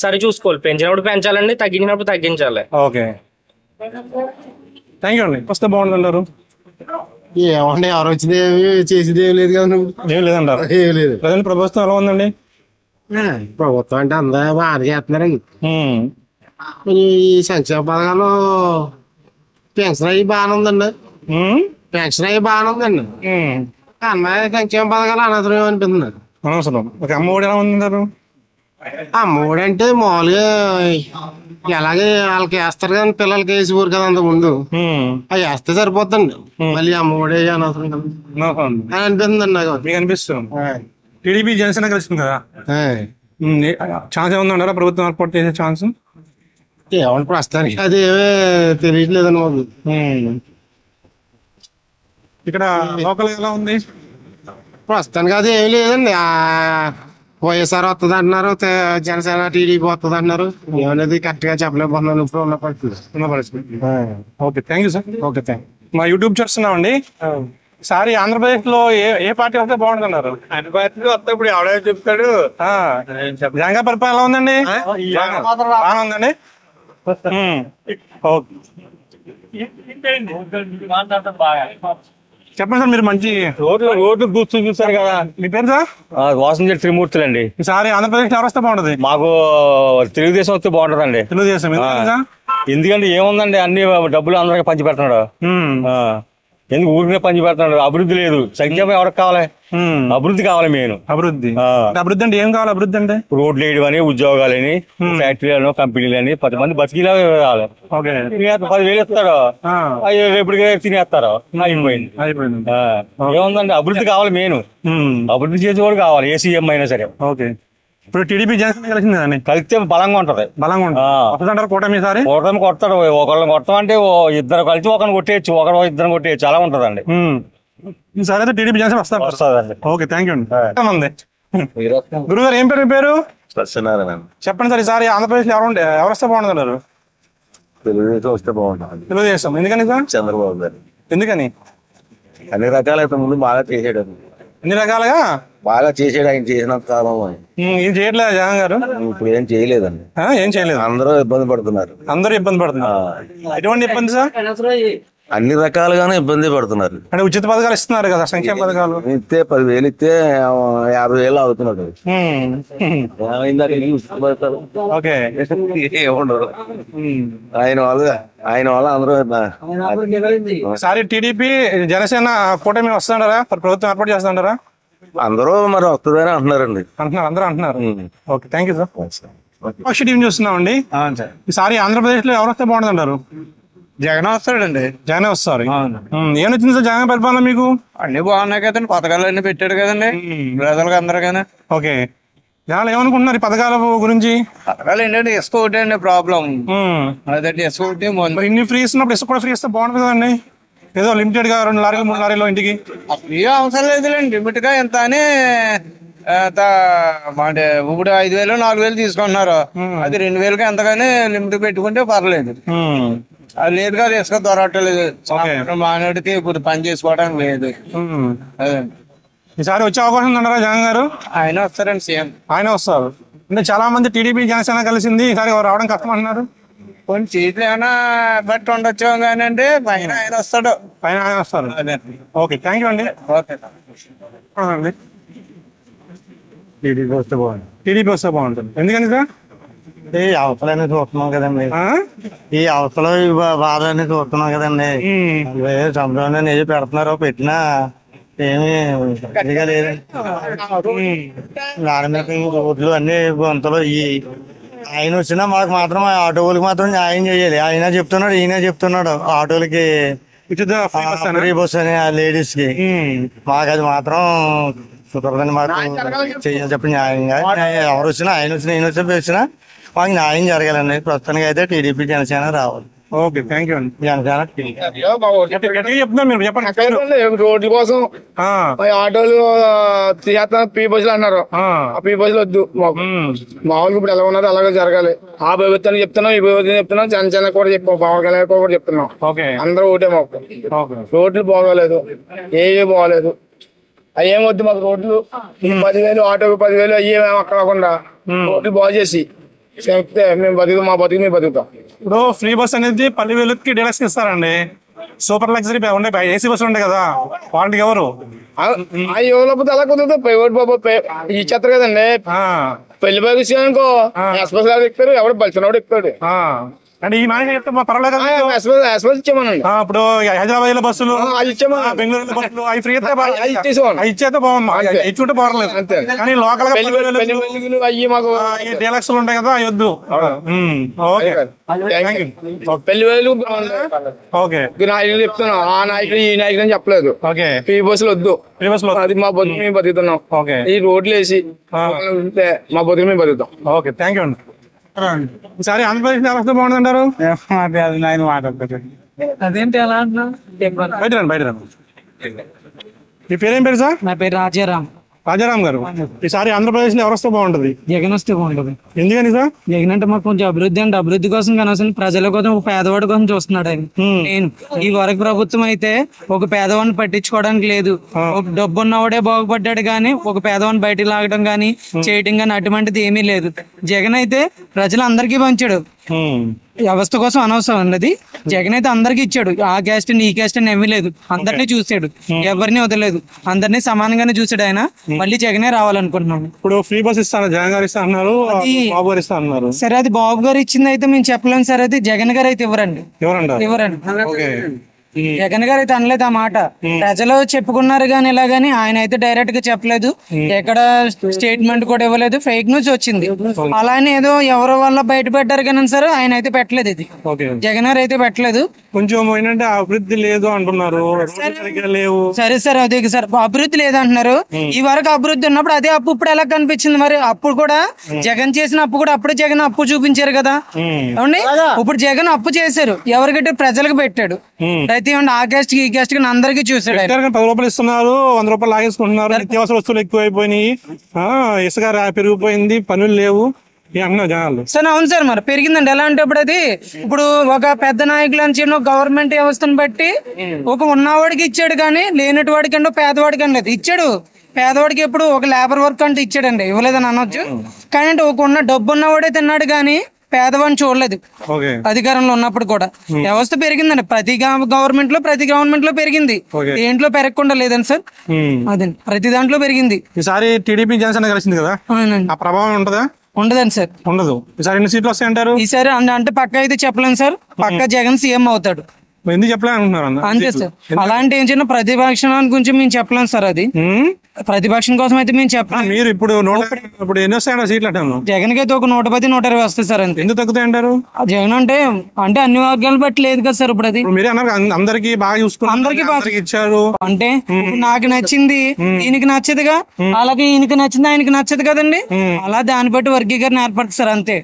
సరి చూసుకోవాలి. పెంచినప్పుడు పెంచాలండి, తగ్గించినప్పుడు తగ్గించాలి. ఓకే, థ్యాంక్ యూ అండి. వస్తే బాగుంటుంది అంటారు? ఏమంటే ఎవరు వచ్చింది చేసేది ఏం లేదు కదా. ఏం లేదంటారు? ఏం లేదు. ప్రజెంట్ ప్రభుత్వం ఎలా ఉందండి? ప్రభుత్వం అంటే అందరూ బాగా చేస్తున్నారండి. ఈ సంక్షేమ పథకాలు పెన్షన్ అయ్యి బాగానే ఉందండి. పెన్షన్ అయ్యి బాగానే ఉందండి. అన్నయ్య సంక్షేమ పథకాలు అనవసరం అనిపిస్తుంది. అనవసరం. ఒక అమ్మఒడి ఎలా ఉందంటారు? అమ్మఒడి అంటే మామూలుగా ఎలాగే వాళ్ళకి వేస్తారు కానీ పిల్లలకి వేసేవారు కదా అంత ముందు. అవి వేస్తే సరిపోద్దండి. మళ్ళీ అమ్మఒడి అనవసరం అనిపిస్తుంది అండి నాకు. మీకు అనిపిస్తుంది? టీడీపీ జనసేన కలిసింది కదా, ఛాన్స్ ఏముందంటారా ప్రభుత్వం ఏర్పాటు చేసే ఛాన్స్? ఏమన్నా ప్రస్తుతానికి అది ఏమీ తెలియట్లేదండి మాకు. ఇక్కడ లోకల్ ఎలా ఉంది? ప్రస్తుతానికి అది ఏమి లేదండి. వైఎస్ఆర్ వస్తుంది అంటున్నారు, జనసేన టీడీపీ వస్తుంది అంటున్నారు. ఏమనేది కరెక్ట్ గా చెప్పలేకపోతున్నాను ఇప్పుడు ఉన్న పరిస్థితి. Okay, thank you sir. Okay, thank you. మా యూట్యూబ్ చూస్తున్నామండి. ఈసారి ఆంధ్రప్రదేశ్ లో ఏ పార్టీ వస్తే బాగుంటుంది అన్నారు? అన్ని పార్టీలు వస్తే ఇప్పుడు ఎవడో చెప్తాడు. జగన్ పరిపాలన ఎలా ఉందండి? బాగా ఉందండి. చెప్పండి సార్, మీరు మంచి రోడ్లు కూర్చొని చూస్తారు కదా. మీ పేరు సార్? వాసంజల్ త్రిమూర్తులు అండి. ఈసారి ఆంధ్రప్రదేశ్ ఎవరు వస్తే బాగుంటుంది? మాకు తెలుగుదేశం వస్తే బాగుంటుందండి. తెలుగుదేశం ఎందుకంటే ఏముందండి, అన్ని డబ్బులు అందరికి పంచి పెడుతున్నాడు. ఎందుకు ఊరికే పంచి పెడుతున్నాడు? అభివృద్ధి లేదు. సంక్షేమం ఎవరికి కావాలి? అభివృద్ధి కావాలి. మెయిన్ అభివృద్ధి. అభివృద్ధి అంటే ఏం కావాలి? అభివృద్ధి అంటే రోడ్లు వేయడం అని, ఉద్యోగాలని, ఫ్యాక్టరీలను, కంపెనీలని 10 మంది బతికిలా కావాలి. 10,000 ఇస్తాడు, రేపటికే తినేస్తారు. అయిపోయింది. ఏముందండి, అభివృద్ధి కావాలి. మెయిన్ అభివృద్ధి చేసి కూడా కావాలి, ఏ సీఎం అయినా సరే. ఓకే, ఇప్పుడు టీడీపీ జనసేన కలిసింది కదండి, కలిస్తే బలంగా ఉంటది. బలంగా ఉంటుంది. కూటమి సారి కూటమి కొడతాడు. ఒకళ్ళని కొడతామంటే ఇద్దరు కలిసి ఒకరిని కొట్టేయచ్చు, ఇద్దరు కొట్టేయచ్చు, అలా ఉంటదండి. ఈసారి అయితే టీడీపీ జనసేన వస్తారండి. ఓకే, థ్యాంక్ యూ అండి. గురుగారు ఏం పేరు? మీ పేరు? సత్యనారాయణ. చెప్పండి సార్, ఈసారి ఆంధ్రప్రదేశ్ లో ఎవరు వస్తే బాగుంటుంది అన్నారు? తెలుగుదేశం వస్తే బాగుంటుంది. తెలుగుదేశం. ఎందుకని సార్? చంద్రబాబు గారు. ఎందుకని? అన్ని రకాల ముందు బాగా చేసాడు. అన్ని రకాలుగా బాగా చేసాడు. ఆయన చేసినంత కాలం ఏం చేయట్లేదు జగన్ గారు. ఇప్పుడు ఏం చేయలేదండి. ఏం చేయలేదు. అందరూ ఇబ్బంది పడుతున్నారు. ఎటువంటి ఇబ్బంది సార్? అన్ని రకాలుగానే ఇబ్బంది పడుతున్నారు. అంటే ఉచిత పథకాలు ఇస్తున్నారు కదా, సంక్షేమ పథకాలు ఇస్తే 10,000 ఇస్తే 50,000 అవుతున్నాడు. ఏముండదు. ఆయన వల్ల అందరూ సారీ టీడీపీ జనసేన కూటమి వస్తుంటారా? ప్రభుత్వం ఏర్పాటు చేస్తుంటారా? అందరూ మరి వస్తుందని అంటున్నారండి. అందరూ అంటున్నారు. Okay, thank you sir. TV చూస్తున్నామండి. ఈసారి ఆంధ్రప్రదేశ్ లో ఎవరు వస్తే బాగుంటుంది అంటారు? జగన్ వస్తాడండి. జగన్ వస్తారు. ఏం వచ్చింది సార్ జగన్ పరిపాలన మీకు? అన్ని బాగున్నాయి కదండి, పథకాలు అన్ని పెట్టాడు కదండి ప్రజలకు అందరికీ. ఓకే, జనాలు ఏమనుకుంటున్నారు ఈ పథకాల గురించి? పథకాలు ఏంటంటే ఇసుక ఒకటి అండి ప్రాబ్లం. అదండి ఇసుక ఒకటి. ఇన్ని ఫ్రీ ఇస్తున్నప్పుడు ఇసుక కూడా ఫ్రీ ఇస్తే బాగుంటుంది కదండి. ఏదో లిమిటెడ్ గా 2 లారీలు 3 లారీలు ఇంటికి ఫ్రీ అవసరం లేదులేండి. లిమిట్ గా ఎంత అని ఇప్పుడు 5,000 4,000 తీసుకుంటున్నారు. అది 2,000కి ఎంతగానే లిమిట్ పెట్టుకుంటే పర్లేదు. అది లేదు కదా, ఇసుక దొరకట్లేదు. మానవుడికి ఇప్పుడు పని చేసుకోవడానికి లేదు. అదండి. ఈసారి వచ్చే అవకాశం ఉందంటారా జగన్ గారు? ఆయన వస్తారండి, సీఎం ఆయన వస్తారు. అంటే చాలా మంది టీడీపీ జనసేన కలిసింది, ఈసారి రావడం కష్టం అంటున్నారు. కొన్ని సీట్లు ఏమైనా బట్టి ఉండొచ్చు కానీ అండి, పైన ఆయన వస్తాడు. పైన ఆయన వస్తారు. ఓకే, థ్యాంక్ యూ అండి. ఓకే. టీడీపీ వస్తే బాగుంటుంది ఎందుకని సార్? ఈ అవసరాన్ని చూస్తున్నాం కదండి, ఈ అవసరం బాధని చూస్తున్నాం కదండి. సంవత్సరం ఏది పెడుతున్నారు, పెట్టినా ఏమి గట్టిగా లేదండి. దాని మీద రోడ్లు అన్ని గుంతలు. ఈ ఆయన వచ్చినా మాకు మాత్రం ఆటోలకి మాత్రం న్యాయం చేయాలి. ఆయన చెప్తున్నాడు, ఈయన చెప్తున్నాడు ఆటోలకి ఫ్రీ బస్ అని లేడీస్ కి. మాకు అది మాత్రం కుదరదని, మాకు చెయ్యాలి చెప్పి న్యాయంగా. ఎవరు వచ్చినా, ఆయన వచ్చినా ఈయన వచ్చినా మాకు న్యాయం జరగాలండి. ప్రస్తుతానికి అయితే టీడీపీ జనసేన రావాలి. ఓకే, థ్యాంక్ యూ అండి. జనసేన చెప్తున్నారు మీరు చెప్పండి. రోడ్ల కోసం ఆటోలు తీసేస్తాను, పీ బస్సులు అన్నారు. ఆ పీ బస్సులు వద్దు మాకు. మామూలుగా ఇప్పుడు ఎలా ఉన్నది అలాగే జరగాలి. ఆ ప్రభుత్వాన్ని చెప్తున్నాం, ఈ ప్రభుత్వం చెప్తున్నాం, జనసేన కూడా చెప్పాం, పవన్ కళ్యాణ్ కూడా చెప్తున్నాం. అందరూ ఒకటే మాకు. రోడ్లు బాగోలేదు, ఏవి బాగోలేదు. అయ్యేం వద్దు మాకు. రోడ్లు 10,000 ఆటోకి 10,000 అయ్యేమో అక్కడ కాకుండా రోడ్లు బాగు చేసి చెప్తే మేము బతుకుతాం, మా బతుకు మేము బతుకుతాం. ఇప్పుడు ఫ్రీ బస్ అనేది 10,000కి డీలక్స్ ఇస్తారండి. సూపర్ లగ్జరీ ఉండే ఏసీ బస్సులు ఉంటాయి కదా, వాళ్ళకి ఎవరు ఎవరిపోతే అలా కుదురుతుంది. ప్రైవేట్ బాబు ఇచ్చేస్తారు కదండి. పెళ్లి బాబు విషయానికో ఎక్స్ప్రెస్ లాగా ఎక్కుతారు, ఎవడు బలిసినవాడు ఎక్కుతాడు. అంటే ఈ మాట చెప్తే పర్వాలేదు. ఇచ్చామనండి. ఇప్పుడు హైదరాబాద్ లో బస్సులు, బెంగళూరు బస్సులు అవి ఫ్రీ ఇచ్చేస్తే బాగుంది, ఇచ్చుంటే పర్వాలేదు. కానీ లోకల్ అయ్యి మాకు డీలక్స్ ఉంటాయి కదా, అవి వద్దు. పెళ్లి వేలు ఓకే నాయకులు చెప్తున్నాం, ఆ నాయకుడు ఈ నాయకుడు అని చెప్పలేదు. ఫ్రీ బస్సులు వద్దు, అది మా బతుకు మేము బతుకుతున్నాం. ఈ రోడ్లు వేసి మా బతుకు మేము బతుకుతాం. ఓకే, థ్యాంక్ యూ అండి. ఈసారి ఆంధ్రప్రదేశ్ వ్యవస్థ బాగుందంటారు? అదేంటి అలా అంటున్నా? బయట రండి. మీ పేరేం పేరు సార్? నా పేరు రాజారాం. రాజారాం గారు, ఈసారి ఆంధ్రప్రదేశ్ లో ఎవరు వస్తే బాగుంటది? జగన్ వస్తే బాగుంటది. ఎందుకని సార్? జగన్ అంటే మాకు కొంచెం అభివృద్ధి అంటే అభివృద్ధి కోసం కనీసం ప్రజల కోసం, ఒక పేదవాడి కోసం చూస్తున్నాడు ఆయన. నేను ఈ వరకు ప్రభుత్వం అయితే ఒక పేదవాడిని పట్టించుకోవడానికి లేదు. ఒక డబ్బు ఉన్నవాడే బాగుపడ్డాడు కానీ ఒక పేదవాడిని బయటికి లాగడం కానీ చేయడం కానీ అటువంటిది ఏమీ లేదు. జగన్ అయితే ప్రజలందరికీ పంచాడు. వ్యవస్థ కోసం అనవసరం అన్నది. జగన్ అయితే అందరికి ఇచ్చాడు. ఆ క్యాస్ట్ ఈ క్యాస్ట్ అని ఏమీ లేదు, అందరినీ చూసాడు, ఎవరిని వదలేదు, అందరినీ సమానంగానే చూసాడు ఆయన. మళ్ళీ జగనే రావాలనుకుంటున్నాం. ఇప్పుడు ఫ్రీ బస్ ఇస్తాను, జగన్ గారు ఇస్తా అన్నారు, బాబు గారు ఇస్తా అన్నారు. సరే, అది బాబు గారు ఇచ్చింది అయితే మేము చెప్పలేము సార్. అది జగన్ గారు అయితే ఇవ్వరండి. జగన్ గారు అయితే అనలేదు ఆ మాట. ప్రజలు చెప్పుకున్నారు కానీ ఇలా గానీ ఆయన అయితే డైరెక్ట్ గా చెప్పలేదు. ఎక్కడ స్టేట్మెంట్ కూడా ఇవ్వలేదు. ఫేక్ న్యూస్ వచ్చింది. అలానే ఏదో ఎవరో వల్ల బయట పెట్టారు కానీ సార్ ఆయన అయితే పెట్టలేదు. ఇది జగన్ గారు అయితే పెట్టలేదు. కొంచెం ఏంటంటే అభివృద్ధి లేదు అంటున్నారు. సరే సార్, అదే సార్ అభివృద్ధి లేదు అంటున్నారు. ఈ వరకు అభివృద్ధి ఉన్నప్పుడు అదే అప్పు ఇప్పుడు ఎలా కనిపించింది? మరి అప్పుడు కూడా జగన్ చేసిన అప్పు కూడా అప్పుడు జగన్ అప్పు చూపించారు కదా. అవునండి, ఇప్పుడు జగన్ అప్పు చేశారు, ఎవరికంటే ప్రజలకు పెట్టాడు. ప్రతి ఆ క్యాస్ట్ ఈ క్యాస్ట్ కి అందరికీ చూసాడు. 10 రూపాయలు ఇస్తున్నారు, 100 రూపాయలు లాగేసుకుంటున్నారు. నిత్యావసర వస్తువులు ఎక్కువైపోయినాయి, ఇసుక పెరిగిపోయింది, పనులు లేవు జనాలు. సార్ అవును సార్, మరి పెరిగిందండి. ఎలా అంటే ఇప్పుడు అది ఇప్పుడు ఒక పెద్ద నాయకులు అని చెప్పిన గవర్నమెంట్ వ్యవస్థను బట్టి ఒక ఉన్నవాడికి ఇచ్చాడు కానీ లేనటి వాడికి అంటూ పేదవాడికి అండి ఇచ్చాడు. పేదవాడికి ఎప్పుడు ఒక లేబర్ వర్క్ అంటే ఇచ్చాడండి, ఇవ్వలేదని అనొచ్చు. కానీ అంటే ఒక ఉన్న డబ్బు ఉన్నవాడే తిన్నాడు కానీ పేదవాడిని చూడలేదు. అధికారంలో ఉన్నప్పుడు కూడా వ్యవస్థ పెరిగిందండి. ప్రతి గవర్నమెంట్ లో పెరిగింది. దేంట్లో పెరగకుండా లేదండి సార్. అదండి, ప్రతి దాంట్లో పెరిగింది. ఈసారి టీడీపీ జనసేన కలిసింది కదా, ఆ ప్రభావం ఉంటదా? ఉండదండి సార్, ఉండదు. ఈసారి ఎన్ని సీట్లు వస్తాయంటారు? ఈసారి అంటే పక్క అయితే చెప్పలేను సార్. పక్క జగన్ సీఎం అవుతాడు. ఎందుకు చెప్పలేనుకుంటున్నారు? అంతే సార్. అలాంటి ఏం చిన్న ప్రతిపక్షం గురించి మేము చెప్పలేం సార్. అది ప్రతిపక్షం కోసం అయితే మేము చెప్పలేం. మీరు ఇప్పుడు ఎన్ని వస్తాయంటారు సీట్లు అంటాను? జగన్ కి అయితే ఒక 110, 120 వస్తాయి సార్. అంతే. ఎందుకు తగ్గుతాయి అంటారు? జగన్ అంటే అన్ని వర్గాలు బట్టి లేదు కదా సార్. ఇప్పుడు అది మీరే అన్నారు అందరికి బాగా చూసుకున్నారు, అందరికి బాగా ఇచ్చారు అంటే నాకు నచ్చింది ఈయనకి నచ్చదుగా, అలాగే ఈయనకి నచ్చింది ఆయనకి నచ్చదు కదండి. అలా దాన్ని బట్టి వర్గీకరణ ఏర్పడుతుంది సార్. అంతే.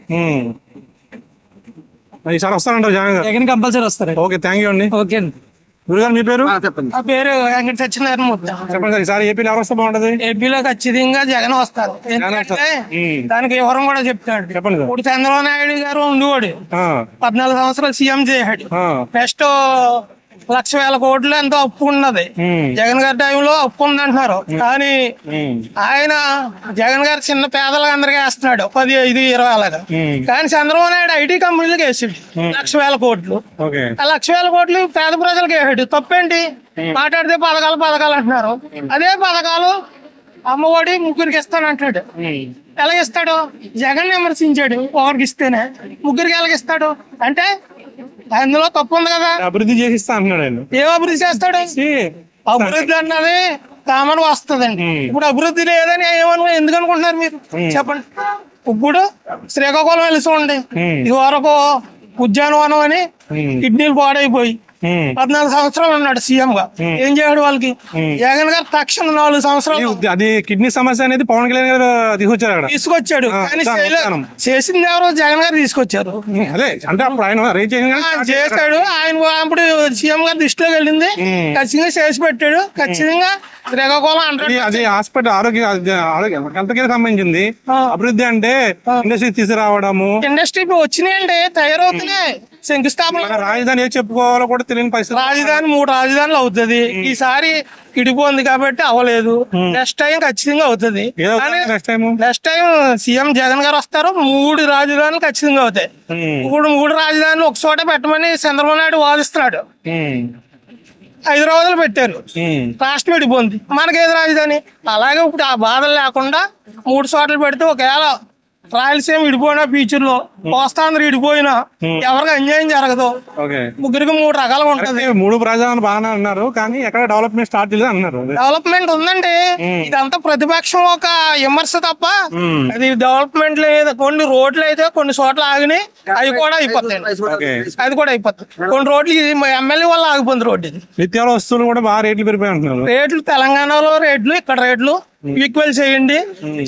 ఈసారి వస్తారంటారు జగన్ కంపల్సరీ వస్తారు. ఓకే, థ్యాంక్ యూ అండి. ఓకే అండి. గురుగారు మీ పేరు? నా పేరు వెంకట సత్యనారాయణ. చెప్పండి సార్, ఈసారి ఏపీలో ఎవరు వస్తే బాగుంటది? ఏపీలో ఖచ్చితంగా జగన్ వస్తారు. దానికి వివరం కూడా చెప్తాడు. చెప్పండి. ఇప్పుడు చంద్రబాబు నాయుడు గారు ఉండేవాడు, 14 సంవత్సరాలు సీఎం చేశాడు. నెక్స్ట్ 1,00,000 కోట్లు ఎంతో అప్పు ఉన్నది. జగన్ గారి టైంలో అప్పు ఉంది అంటున్నారు కానీ ఆయన జగన్ గారు చిన్న పేదలకు అందరికీ వేస్తున్నాడు 10, 5, 20 అలాగా. కానీ చంద్రబాబు నాయుడు ఐటీ కంపెనీలకు వేసాడు 1,00,000 కోట్లు. ఆ 1,00,000 కోట్లు పేద ప్రజలకు వేసాడు. తప్పేంటి? మాట్లాడితే పథకాలు అంటున్నారు. అదే పథకాలు అమ్మఒడి ముగ్గురికి ఇస్తాను అంటాడు. ఎలా ఇస్తాడు? జగన్ విమర్శించాడు ఒకరికి ఇస్తేనే, ముగ్గురికి ఎలాగిస్తాడు అంటే అందులో తప్పు ఉంది కదా. అభివృద్ధి చేసిస్తా అంటున్నాడు ఆయన. ఏం అభివృద్ధి చేస్తాడు? అభివృద్ధి అన్నది కామన్ వస్తుందండి. ఇప్పుడు అభివృద్ధి లేదని ఎందుకు అనుకుంటున్నారు మీరు చెప్పండి? ఇప్పుడు శ్రీకాకుళం వెళ్ళి చూడండి, ఇది వరకు ఉద్యానవనం అని కిడ్నీలు పాడైపోయి 14 సంవత్సరాలు ఉన్నాడు సీఎం గా. ఏం చేయడు వాళ్ళకి? జగన్ గారు తక్షణ 4 సంవత్సరాలు. అది కిడ్నీ సమస్య అనేది పవన్ కళ్యాణ్ గారు తీసుకొచ్చాడు కానీ చేసింది ఎవరు? జగన్ గారు తీసుకొచ్చారు. అదే అంటే చేశాడు ఆయన. అప్పుడు సీఎం గారు దృష్టిలోకి వెళ్ళింది, ఖచ్చితంగా చేసి పెట్టాడు. ఖచ్చితంగా శ్రీకాకుళం అది హాస్పిటల్ ఆరోగ్యం హెల్త్ కేర్ సంబంధించింది. అభివృద్ధి అంటే ఇండస్ట్రీ తీసుకురావడము, ఇండస్ట్రీ వచ్చినాయండి, తయారవుతున్నాయి. శంకుస్థాపన రాజధాని ఏ చెప్పుకోవాలో కూడా తెలియని పరిస్థితి. రాజధాని 3 రాజధానులు అవుతుంది. ఈసారి ఇడిపోయింది కాబట్టి అవ్వలేదు. నెక్స్ట్ టైం ఖచ్చితంగా అవుతుంది. నెక్స్ట్ టైం సీఎం జగన్ గారు వస్తారు, 3 రాజధానులు ఖచ్చితంగా అవుతాయి. ఇప్పుడు 3 రాజధానులు ఒక చోట పెట్టమని చంద్రబాబు నాయుడు వాదిస్తున్నాడు. హైదరాబాద్ లో పెట్టారు, రాష్ట్రం విడిపోయింది, మనకేది రాజధాని? అలాగే ఇప్పుడు ఆ బాధలు లేకుండా 3 చోట్ల పెడితే ఒకవేళ రాయలసీమ విడిపోయినా, ఫ్యూచర్ లో కోస్తాంధ్ర విడిపోయినా ఎవరికి అన్యాయం జరగదు. ముగ్గురికి 3 రకాలుగా ఉంటది. 3 ప్రజలు బాగానే అన్నారు కానీ ఎక్కడ డెవలప్మెంట్ స్టార్ట్ చేయలేదు అన్నారు. డెవలప్మెంట్ ఉందండి, ఇదంతా ప్రతిపక్షం ఒక విమర్శ తప్ప అది డెవలప్మెంట్ లేదు. కొన్ని రోడ్లు అయితే కొన్ని చోట్ల ఆగినాయి, అవి కూడా అయిపోతాయి. అది కూడా అయిపోతుంది. కొన్ని రోడ్లు ఎమ్మెల్యే వల్ల ఆగిపోయింది రోడ్డు. ఇది నిత్యాల వస్తువులు కూడా బాగా రేట్లు పెరిగిపోయి అంటున్నారు. రేట్లు తెలంగాణలో రేట్లు, ఇక్కడ రేట్లు ఈక్వల్ చేయండి.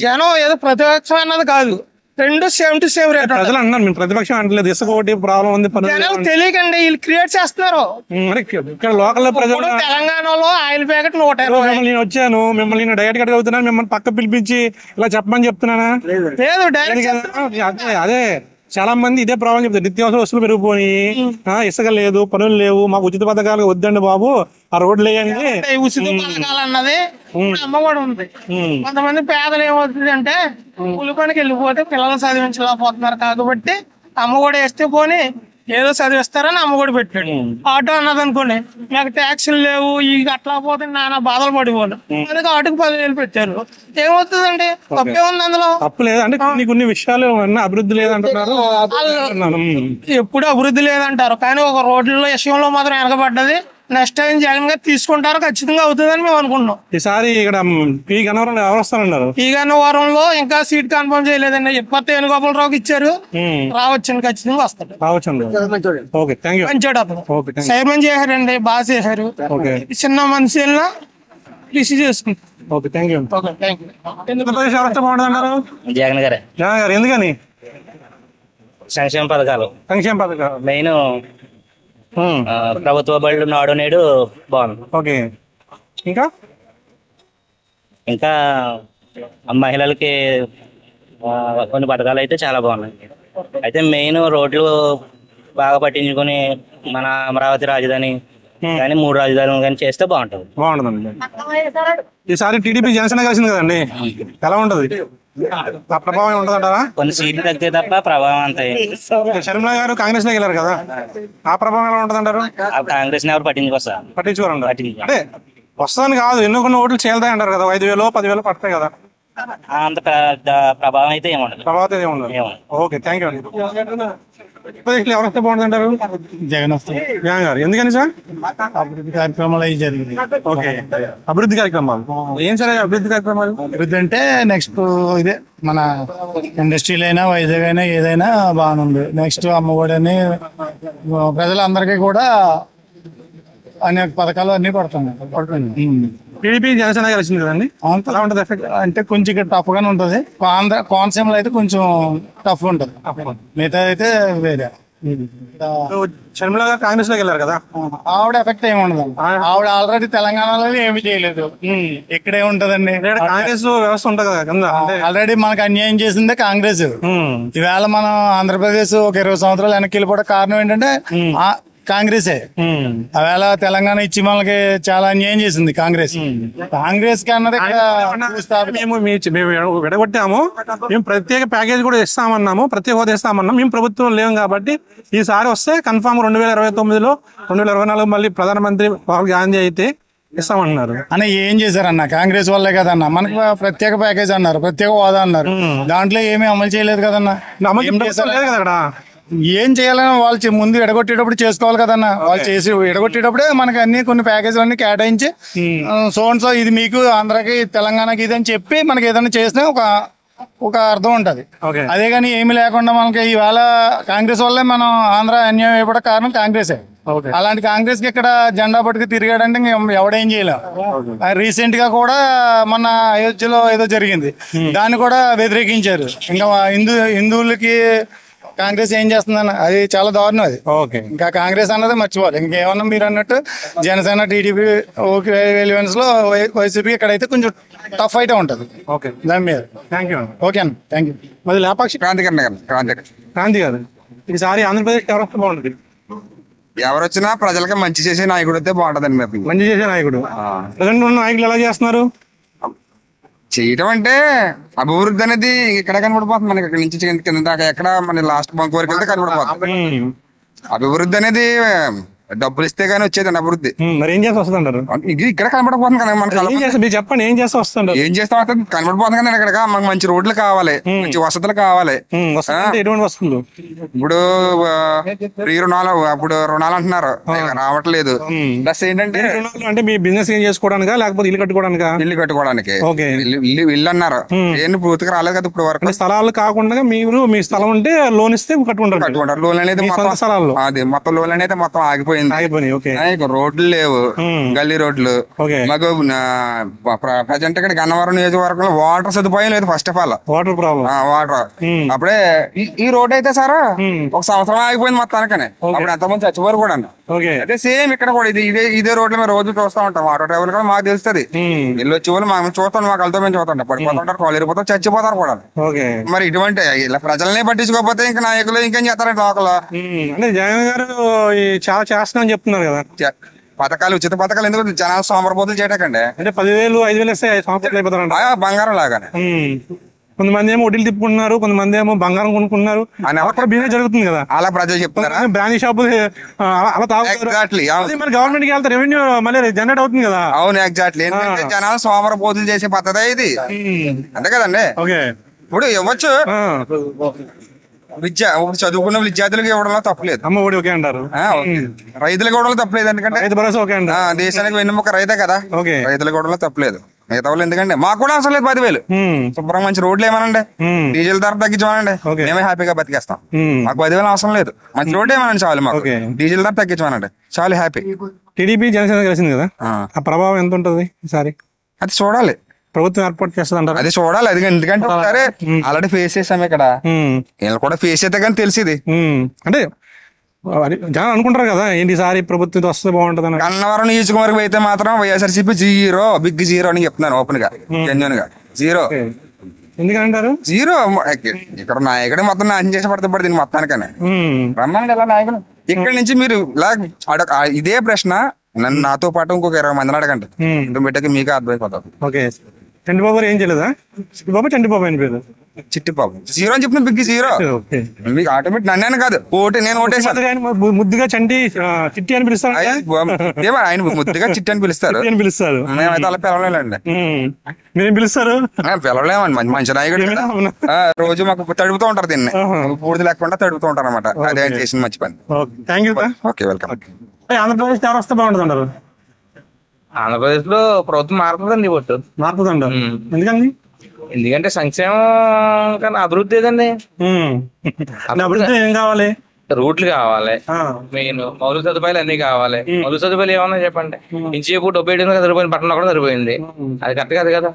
జనం ఏదో ప్రతిపక్షం అన్నది కాదు, రెండు సేమ్ టు సేమ్ రేట్. ప్రజలు అన్నారు మేము ప్రతిపక్షం అంటలేదు, ఇసుక ఒకటి ప్రాబ్లం ఉంది. తెలియకండి, వీళ్ళు క్రియేట్ చేస్తున్నారు. ఇక్కడ లోకల్ ప్రజలు తెలంగాణలో ఆయిల్ ప్యాకెట్ 120. నేను వచ్చాను, మిమ్మల్ని డైరెక్ట్ గా అవుతున్నాను, మిమ్మల్ని పక్క పిలిపించి ఇలా చెప్పమని చెప్తున్నానా? లేదు, డైరెక్ట్ అదే చాలా మంది ఇదే ప్రాబ్లం చెప్తారు. నిత్యావసర వస్తువులు పెరిగిపోయి, ఇసుక లేదు, పనులు లేవు, మాకు ఉచిత పథకాలు వద్దండి బాబు, ఆ రోడ్లు వేయండి. ఉచిత పథకాలు అన్నది అమ్మఒడి ఉంది. కొంతమంది పేదలు ఏమవుతుంది అంటే కూలి పనికి వెళ్ళిపోతే పిల్లలు చదివించలేకపోతున్నారు కాబట్టి అమ్మఒడి వేస్తే పోనీ ఏదో చదివిస్తారని అమ్మఒడి పెట్టాడు. ఆటో అన్నది అనుకోండి, నాకు ట్యాక్సీలు లేవు, ఈ అట్లా పోతే నాన్న బాధలు పడిపోను, అందుకే ఆటోకి 10,000 పెట్టారు. ఏమవుతుందండి? తప్పే ఉంది అందులో. తప్పు లేదు అంటే కొన్ని విషయాలు అభివృద్ధి లేదంటున్నారు. ఎప్పుడు అభివృద్ధి లేదంటారు కానీ ఒక రోడ్ల విషయంలో మాత్రం వెనకబడ్డది. నెక్స్ట్ టైం జగన్ గారు తీసుకుంటారు, ఖచ్చితంగా అవుతుందని మేము అనుకుంటున్నాం. ఈసారి ఇక్కడ పి గన్నవరంలో ఎవరు వస్తారన్నారు? పి గన్నవరంలో ఇంకా సీట్ కన్ఫర్మ్ చేయలేదండి. ఇప్పటి వేణుగోపాలరావుకి ఇచ్చారు, రావచ్చండి, ఖచ్చితంగా వస్తాడు. చైర్మన్ చేశారండి, బాగా చేశారు. చిన్న మనిషిని రిసీవ్ చేసుకుంటారు. జగన్ గారే. జగన్ గారు ఎందుకని? సంక్షేమ పథకాలు మెయిన్ ప్రభుత్వ బళ్ళు, నాడు నేడు బాగుంది. ఓకే, ఇంకా ఇంకా మహిళలకి కొన్ని పథకాలు అయితే చాలా బాగున్నాయి. అయితే మెయిన్ రోడ్లు బాగా పట్టించుకొని మన అమరావతి రాజధాని కానీ 3 రాజధానులు కానీ చేస్తే బాగుంటుందండి. ఈసారి టీడీపీ జనసేన కలిసింది కదండి, ఎలా ఉంటది? ప్రభావం ఉంటదంటారా? కొన్ని సీట్లు తగ్గితే తప్ప ప్రభావం అంత. షర్మిల గారు కాంగ్రెస్ లోకి వెళ్ళారు కదా, ఆ ప్రభావం ఎలా ఉంటదంటారు? కాంగ్రెస్ ఎవరు పట్టించుకోరండి. అంటే వస్తుందని కాదు, ఎన్నో కొన్ని ఓట్లు చేల్తాయి అంటారు కదా, 5,000 10,000 పడతాయి కదా, అంత ప్రభావం అయితే ఏముండదు. ఓకే, థ్యాంక్ యూ అండి. ఎవరు వస్తే బాగుంటుందంటారు? జగన్ వస్తారు. జగన్ గారు ఎందుకని సార్? అభివృద్ధి కార్యక్రమాలు అవి జరిగింది. ఓకే, అభివృద్ధి కార్యక్రమాలు ఏం సార్? అభివృద్ధి కార్యక్రమాలు అభివృద్ధి అంటే నెక్స్ట్ ఇదే మన ఇండస్ట్రీలు అయినా, వైజాగ్ అయినా, ఏదైనా బాగుంది. నెక్స్ట్ అమ్మఒడి అని ప్రజలందరికీ కూడా అనేక పథకాలు అన్ని పడుతున్నాయి. టీడీపీ జనసేన కలిసింది కదండి, ఎలా ఉంటుంది ఎఫెక్ట్? అంటే కొంచెం ఇక్కడ టఫ్ గానే ఉంటది. కోనసీమలో అయితే కొంచెం టఫ్ ఉంటది, మిగతా అయితే వేరే. షర్మిల గారు కాంగ్రెస్ లోకి వెళ్ళారు కదా, ఆవిడ ఎఫెక్ట్ ఏమి ఉండదు. ఆవిడ ఆల్రెడీ తెలంగాణలో ఏమి చేయలేదు, ఇక్కడే ఉంటదండి. కాంగ్రెస్ వ్యవస్థ ఉంటది కదా, ఆల్రెడీ మనకు అన్యాయం చేసిందే కాంగ్రెస్. ఈవేళ మనం ఆంధ్రప్రదేశ్ ఒక 20 సంవత్సరాలు వెనక్కి వెళ్ళిపోవడం కారణం ఏంటంటే కాంగ్రెసే. అవేళ తెలంగాణ ఇచ్చి మనకి చాలా అన్యాయం చేసింది కాంగ్రెస్. కాంగ్రెస్ కి అన్నది మేము విడగొట్టాము, మేము ప్రత్యేక ప్యాకేజ్ కూడా ఇస్తామన్నాము, ప్రత్యేక హోదా ఇస్తామన్నాం. మేము ప్రభుత్వం లేవు కాబట్టి ఈసారి వస్తే కన్ఫామ్ 2029లో 2024 మళ్ళీ ప్రధానమంత్రి రాహుల్ గాంధీ అయితే ఇస్తామంటున్నారు అన్న ఏం చేశారన్న? కాంగ్రెస్ వాళ్ళే కదన్న మనకు ప్రత్యేక ప్యాకేజ్ అన్నారు, ప్రత్యేక హోదా అన్నారు, దాంట్లో ఏమీ అమలు చేయలేదు కదన్న. ఏం చేయాలని వాళ్ళు ముందు ఎడగొట్టేటప్పుడు చేసుకోవాలి కదన్న. వాళ్ళు చేసి ఎడగొట్టేటప్పుడే మనకి అన్ని కొన్ని ప్యాకేజీలు అన్ని కేటాయించి సో ఇది మీకు ఆంధ్రాకి తెలంగాణకి ఇది అని చెప్పి మనకి ఏదైనా చేసినా ఒక అర్థం ఉంటది. అదే కానీ ఏమి లేకుండా మనకి ఇవాళ కాంగ్రెస్ వల్లే మనం ఆంధ్ర అన్యాయం అయిపోవడం కారణం కాంగ్రెసే. అలాంటి కాంగ్రెస్ కి ఇక్కడ జెండా పట్టుకు తిరిగాడంటే ఎవడేం చేయలేం. రీసెంట్ గా కూడా మన అయోధ్యలో ఏదో జరిగింది, దాన్ని కూడా వ్యతిరేకించారు. ఇంకా హిందువులకి కాంగ్రెస్ ఏం చేస్తుందన్న, అది చాలా దారుణం. అది ఇంకా కాంగ్రెస్ అన్నది మర్చిపోవాలి. ఇంకేమన్నా మీరు అన్నట్టు జనసేన టీడీపీ ఎలివెన్స్ లో వైసీపీ ఇక్కడైతే కొంచెం టఫ్ అయితే ఉంటది దాని మీద. ఓకే అన్న, థ్యాంక్ యూ. మరి లేపాక్షి క్రాంతి గారు, ఈసారి ఆంధ్రప్రదేశ్ ఎవరు వస్తే బాగుంటుంది? ఎవరు వచ్చినా ప్రజలకి మంచి చేసే నాయకుడు అయితే బాగుంటదండి. మంచి చేసే నాయకుడు. ప్రజెంట్ ఉన్న నాయకులు ఎలా చేస్తున్నారు? చేయటం అంటే అభివృద్ధి అనేది ఇక్కడ కనబడిపోతుంది మనకి. ఇక్కడ నుంచి కింద దాకా ఎక్కడ మన లాస్ట్ బంక్ వరకు వెళ్తే కనబడిపోతుంది. అభివృద్ధి అనేది డబ్బులు ఇస్తే గానీ వచ్చేదండి అభివృద్ధి. మరి ఏం చేస్తే వస్తుంటారు? ఇక్కడ కనబడిపోతుంది కదా మనకి. చెప్పండి, ఏం చేస్తే వస్తుంటారు? ఏం చేస్తా వస్తుంది కనబడిపోతుంది కానీ ఇక్కడ మాకు మంచి రోడ్లు కావాలి, మంచి వసతులు కావాలి. ఎటువంటి వసతులు? ఇప్పుడు ఫ్రీ రుణాలు, అప్పుడు రుణాలు అంటున్నారు, రావట్లేదు. ప్లస్ ఏంటంటే అంటే మీ బిజినెస్ ఏం చేసుకోవడానికా లేకపోతే ఇల్లు కట్టుకోవడానికా? ఇల్లు కట్టుకోవడానికి ఇల్లు అన్నారు, ఏంటి పూర్తిగా రాలేదు కదా ఇప్పుడు వరకు. స్థలాలు కాకుండా మీరు మీ స్థలం ఉంటే లోన్ ఇస్తే కట్టుకుంటారు. లోన్ అనేది అది మొత్తం లోన్ అనేది మొత్తం ఆగిపోయింది. రోడ్లు లేవు, గల్లీ రోడ్లు. మాకు ప్రజెంట్ ఇక్కడ గన్నవరం నియోజకవర్గంలో వాటర్ సదుపాయం లేదు. First of all water problem. Water అప్పుడే ఈ రోడ్ అయితే సార్ ఒక సంవత్సరం ఆగిపోయింది మొత్తానికనే. అప్పుడు ఎంతమంది చచ్చిపోరు కూడా. అదే సేమ్ ఇక్కడ కూడా ఇదే రోడ్లు మేము రోజు చూస్తూ ఉంటాం. ఆటో డ్రైవర్ కూడా మాకు తెలుస్తుంది. ఇల్లు వచ్చే వాళ్ళు మేము చూస్తాం, మాకు వెళ్తాం, మేము చూస్తాం. పడిపోతుంటారు, కాలు ఎరిపోతారు, చచ్చిపోతారు కూడా. మరి ఇటువంటి ఇలా ప్రజల్ని పట్టించుకోకపోతే ఇంకా నాయకులు ఇంకేం చేస్తారంటే లోకల్. అంటే జగన్ గారు చాలా చేస్తున్నామని చెప్తున్నారు కదా పథకాలు, ఉచిత పథకాలు ఎందుకు జనాలు సోమరపోతులు చేయటండి. అంటే 10,000 5,000 ఇస్తే సంవత్సరాలు అయిపోతారు. బంగారం లాగానే. కొంతమంది ఏమో వడ్డీలు తిప్పుకుంటున్నారు, కొంతమంది ఏమో బంగారం కొనుక్కుంటున్నారు. బిజినెస్ జరుగుతుంది కదా, అలా ప్రజలు చెప్తున్నారు. బ్రాండీ షాపులు అలా తాగుతారు. మరి గవర్నమెంట్ కి వెళ్తే రెవెన్యూ మళ్ళీ జనరేట్ అవుతుంది కదా. అవును, ఎగ్జాక్ట్లీ. జనాలు సోమరపోతులు చేసే పద్ధతి ఇది, అంతే కదండి. ఇప్పుడు ఇవ్వచ్చు, చదువుకున్న విద్యార్థులకు ఇవ్వడంలో తప్పలేదు. అమ్మ ఒడి ఓకే అంటారు, రైతులకు ఇవ్వడంలో తప్పలేదు. ఎందుకంటే రైతు భరోసా ఓకే అండి, దేశానికి వెన్నెముక రైతే కదా. రైతులకు ఇవ్వడంలో తప్పలేదు. మిగతా వాళ్ళు ఎందుకంటే మాకు కూడా అవసరం లేదు 10,000. శుభ్రంగా మంచి రోడ్లు ఏమనండి, డీజిల్ ధర తగ్గించమనండి, మేమే హ్యాపీగా బతికేస్తాం. మాకు 10,000 అవసరం లేదు, మంచి రోడ్డు ఏమనండి చాలు. మాకు డీజిల్ ధర తగ్గించమనండి చాలు, హ్యాపీ. టీడీపీ జనసేన కలిసింది కదా, ఆ ప్రభావం ఎంత ఉంటుంది ఈసారి? అది చూడాలి. ప్రభుత్వం ఏర్పాటు చేస్తుంది అంటారు, అది చూడాలి. అది ఎందుకంటే ఒకసారి ఆల్రెడీ ఫేస్ చేసాం ఇక్కడ, వీళ్ళు కూడా ఫేస్ చేస్తే కానీ తెలిసింది. అంటే జనం అనుకుంటారు కదా ఏంటి ఈసారి ప్రభుత్వం వస్తే బాగుంటది. గన్నవరం నియోజకవర్గం అయితే మాత్రం వైఎస్ఆర్సీపీ జీరో, బిగ్ జీరో అని చెప్తున్నాను ఓపెన్ గా, జెన్యూన్ గా జీరో. ఎందుకంటారు జీరో? ఇక్కడ నాయకుడే మొత్తం నాశనం చేసి పడుతుంది మొత్తానికనే. రమ్మనండి ఎలా నాయకుడు. ఇక్కడ నుంచి మీరు ఇలా ఇదే ప్రశ్న నాతో పాటు ఇంకొక 20 మందిని అడగండి, బిడ్డకి మీకు అర్థమైపోతుంది. ఓకే, చంటిబాబు ఏం చేయలేదా? చంటిబాబు అని పేరు చిట్టిబాబు జీరో అని చెప్పిన, బిగ్ జీరో. మీకు ఆటోమేటిక్ నన్నే కాదు, నేను ఓటేసాను. ముద్దుగా చిట్టి అని పిలుస్తాను. ఆయన ముద్దుగా చిట్టి అని పిలుస్తారు, మేమైతే అలా పిలవలేండి. మీరేం పిలుస్తారు? పిలవలేమండి, మంచి నాయకుడు. రోజు మాకు తడుపుతూ ఉంటారు, దీన్ని పూర్తి లేకుండా తడుపుతూ ఉంటారు అనమాట. అదే ఆయన చేసిన మంచి పని. Okay, welcome. ఆంధ్రప్రదేశ్ ఎవరు వస్తే బాగుంటుంది అంటారు? ఆంధ్రప్రదేశ్ లో ప్రభుత్వం మారుతుందండి, ఓటు మారుతుందండి. ఎందుకండి? ఎందుకంటే సంక్షేమం కన్నా అభివృద్ధి ఏదండి. అభివృద్ధి ఏం కావాలి? రోడ్లు కావాలి, మెయిన్ మౌలిక సదుపాయాలు అన్ని కావాలి. మౌలిక సదుపాయాలు ఏమన్నా చెప్పండి. ఇంచేపు డబ్బు వేయడం సరిపోయింది, పట్టణంలో కూడా సరిపోయింది, అది కరెక్ట్ కాదు కదా.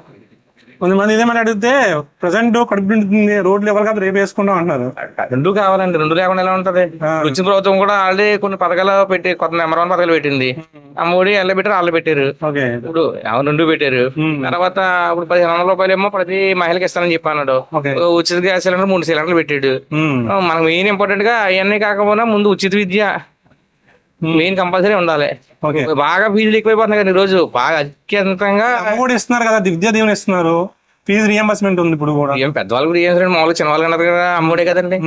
కొంతమంది ఇదేమని అడిగితే ప్రజెంట్ కడుపు నిండుతుంది, రోడ్లు ఎవరు కాదు రేపు వేసుకుంటాం అంటున్నారు. రెండు కావాలండి, రెండు లేకుండా ఎలా ఉంటది? వచ్చిన ప్రభుత్వం కూడా ఆల్రెడీ కొన్ని పథకాలు పెట్టి, కొత్త నెంబర్ 1 పథకాలు పెట్టింది. అమ్మఒడి ఎలా పెట్టారు, వాళ్ళు పెట్టారు. ఇప్పుడు రెండు పెట్టారు. తర్వాత ఇప్పుడు 1,500 రూపాయలు ఏమో ప్రతి మహిళకి ఇస్తానని చెప్పి అన్నాడు. ఉచిత గ్యాస్ సిలిండర్ 3 సిలిండర్లు పెట్టాడు. మనకు మెయిన్ ఇంపార్టెంట్ గా అవన్నీ కాకపోయినా ముందు ఉచిత విద్య మెయిన్ కంపల్సరీ ఉండాలి. బాగా ఫీజులు ఎక్కువైపోతున్నాయి కదా ఈ రోజు, బాగా అత్యంతంగా ఇస్తున్నారు కదా, విద్యా దీవెన ఇస్తున్నారు. ఫీజు రియంబర్స్మెంట్ ఉంది ఇప్పుడు కూడా. ఏం పెద్దవాళ్ళు కూడా ఏం మామూలుగా చిన్న వాళ్ళు కన్నారు కదా, అమ్మఒడే కదండి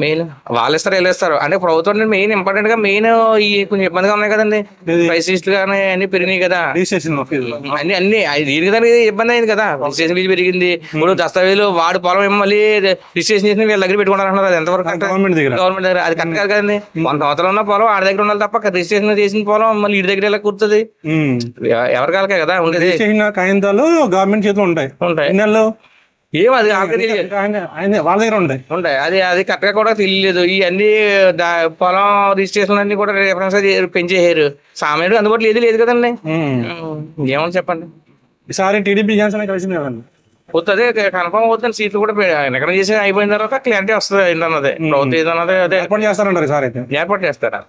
మెయిన్. వాళ్ళు ఇస్తారు వీళ్ళు ఇస్తారు అంటే ప్రభుత్వం మెయిన్ ఇంపార్టెంట్ గా మెయిన్ ఈ కొంచెం ఇబ్బందిగా ఉన్నాయి కదండి, ప్రైసెస్ కానీ అన్ని పెరిగినాయి కదా, అన్ని అన్ని దీనికి దానికి ఇబ్బంది అయింది కదా, రిజిస్ట్రేషన్ ఫీజు పెరిగింది. ఇప్పుడు దస్తావేజులు వాడి పొలం ఏమో మళ్ళీ రిజిస్ట్రేషన్ చేసి వీళ్ళ దగ్గర పెట్టుకుంటారు, అది ఎంతవరకు గవర్నమెంట్ దగ్గర అది కరెక్ట్ కాదు కదండి. 100 సంవత్సరాలు ఉన్న పొలం ఆడి దగ్గర ఉండాలి తప్ప రిజిస్ట్రేషన్ చేసిన పొలం మళ్ళీ ఇంటి దగ్గర ఎలా కూర్చుంది, ఎవరి కాలకే కదా ఉండేది. కాగితాలు గవర్నమెంట్ చేతిలో ఉంటాయి. ఏం అది వాళ్ళ దగ్గర ఉంటాయి, అది కరెక్ట్ గా కూడా తెలియలేదు. ఈ అన్ని పొలం రిజిస్ట్రేషన్ అన్ని కూడా రిఫరెన్స్ పెంచేసారు, సామాన్యుడు అందుబాటులో ఏది లేదు కదండి. ఏమని చెప్పండి. ఈసారి టీడీపీ జనసేన కలిసింది కదండి, పోతుంది కన్ఫర్మ్ అవుతుంది. సీట్లు కూడా ఎక్కడ చేసి అయిపోయిన తర్వాత క్లారిటీ వస్తుంది ఏంటన్నది, ప్రభుత్వం ఏదన్నది అదే ఏర్పాటు చేస్తారంటారు ఈసారి అయితే. ఏర్పాటు చేస్తారా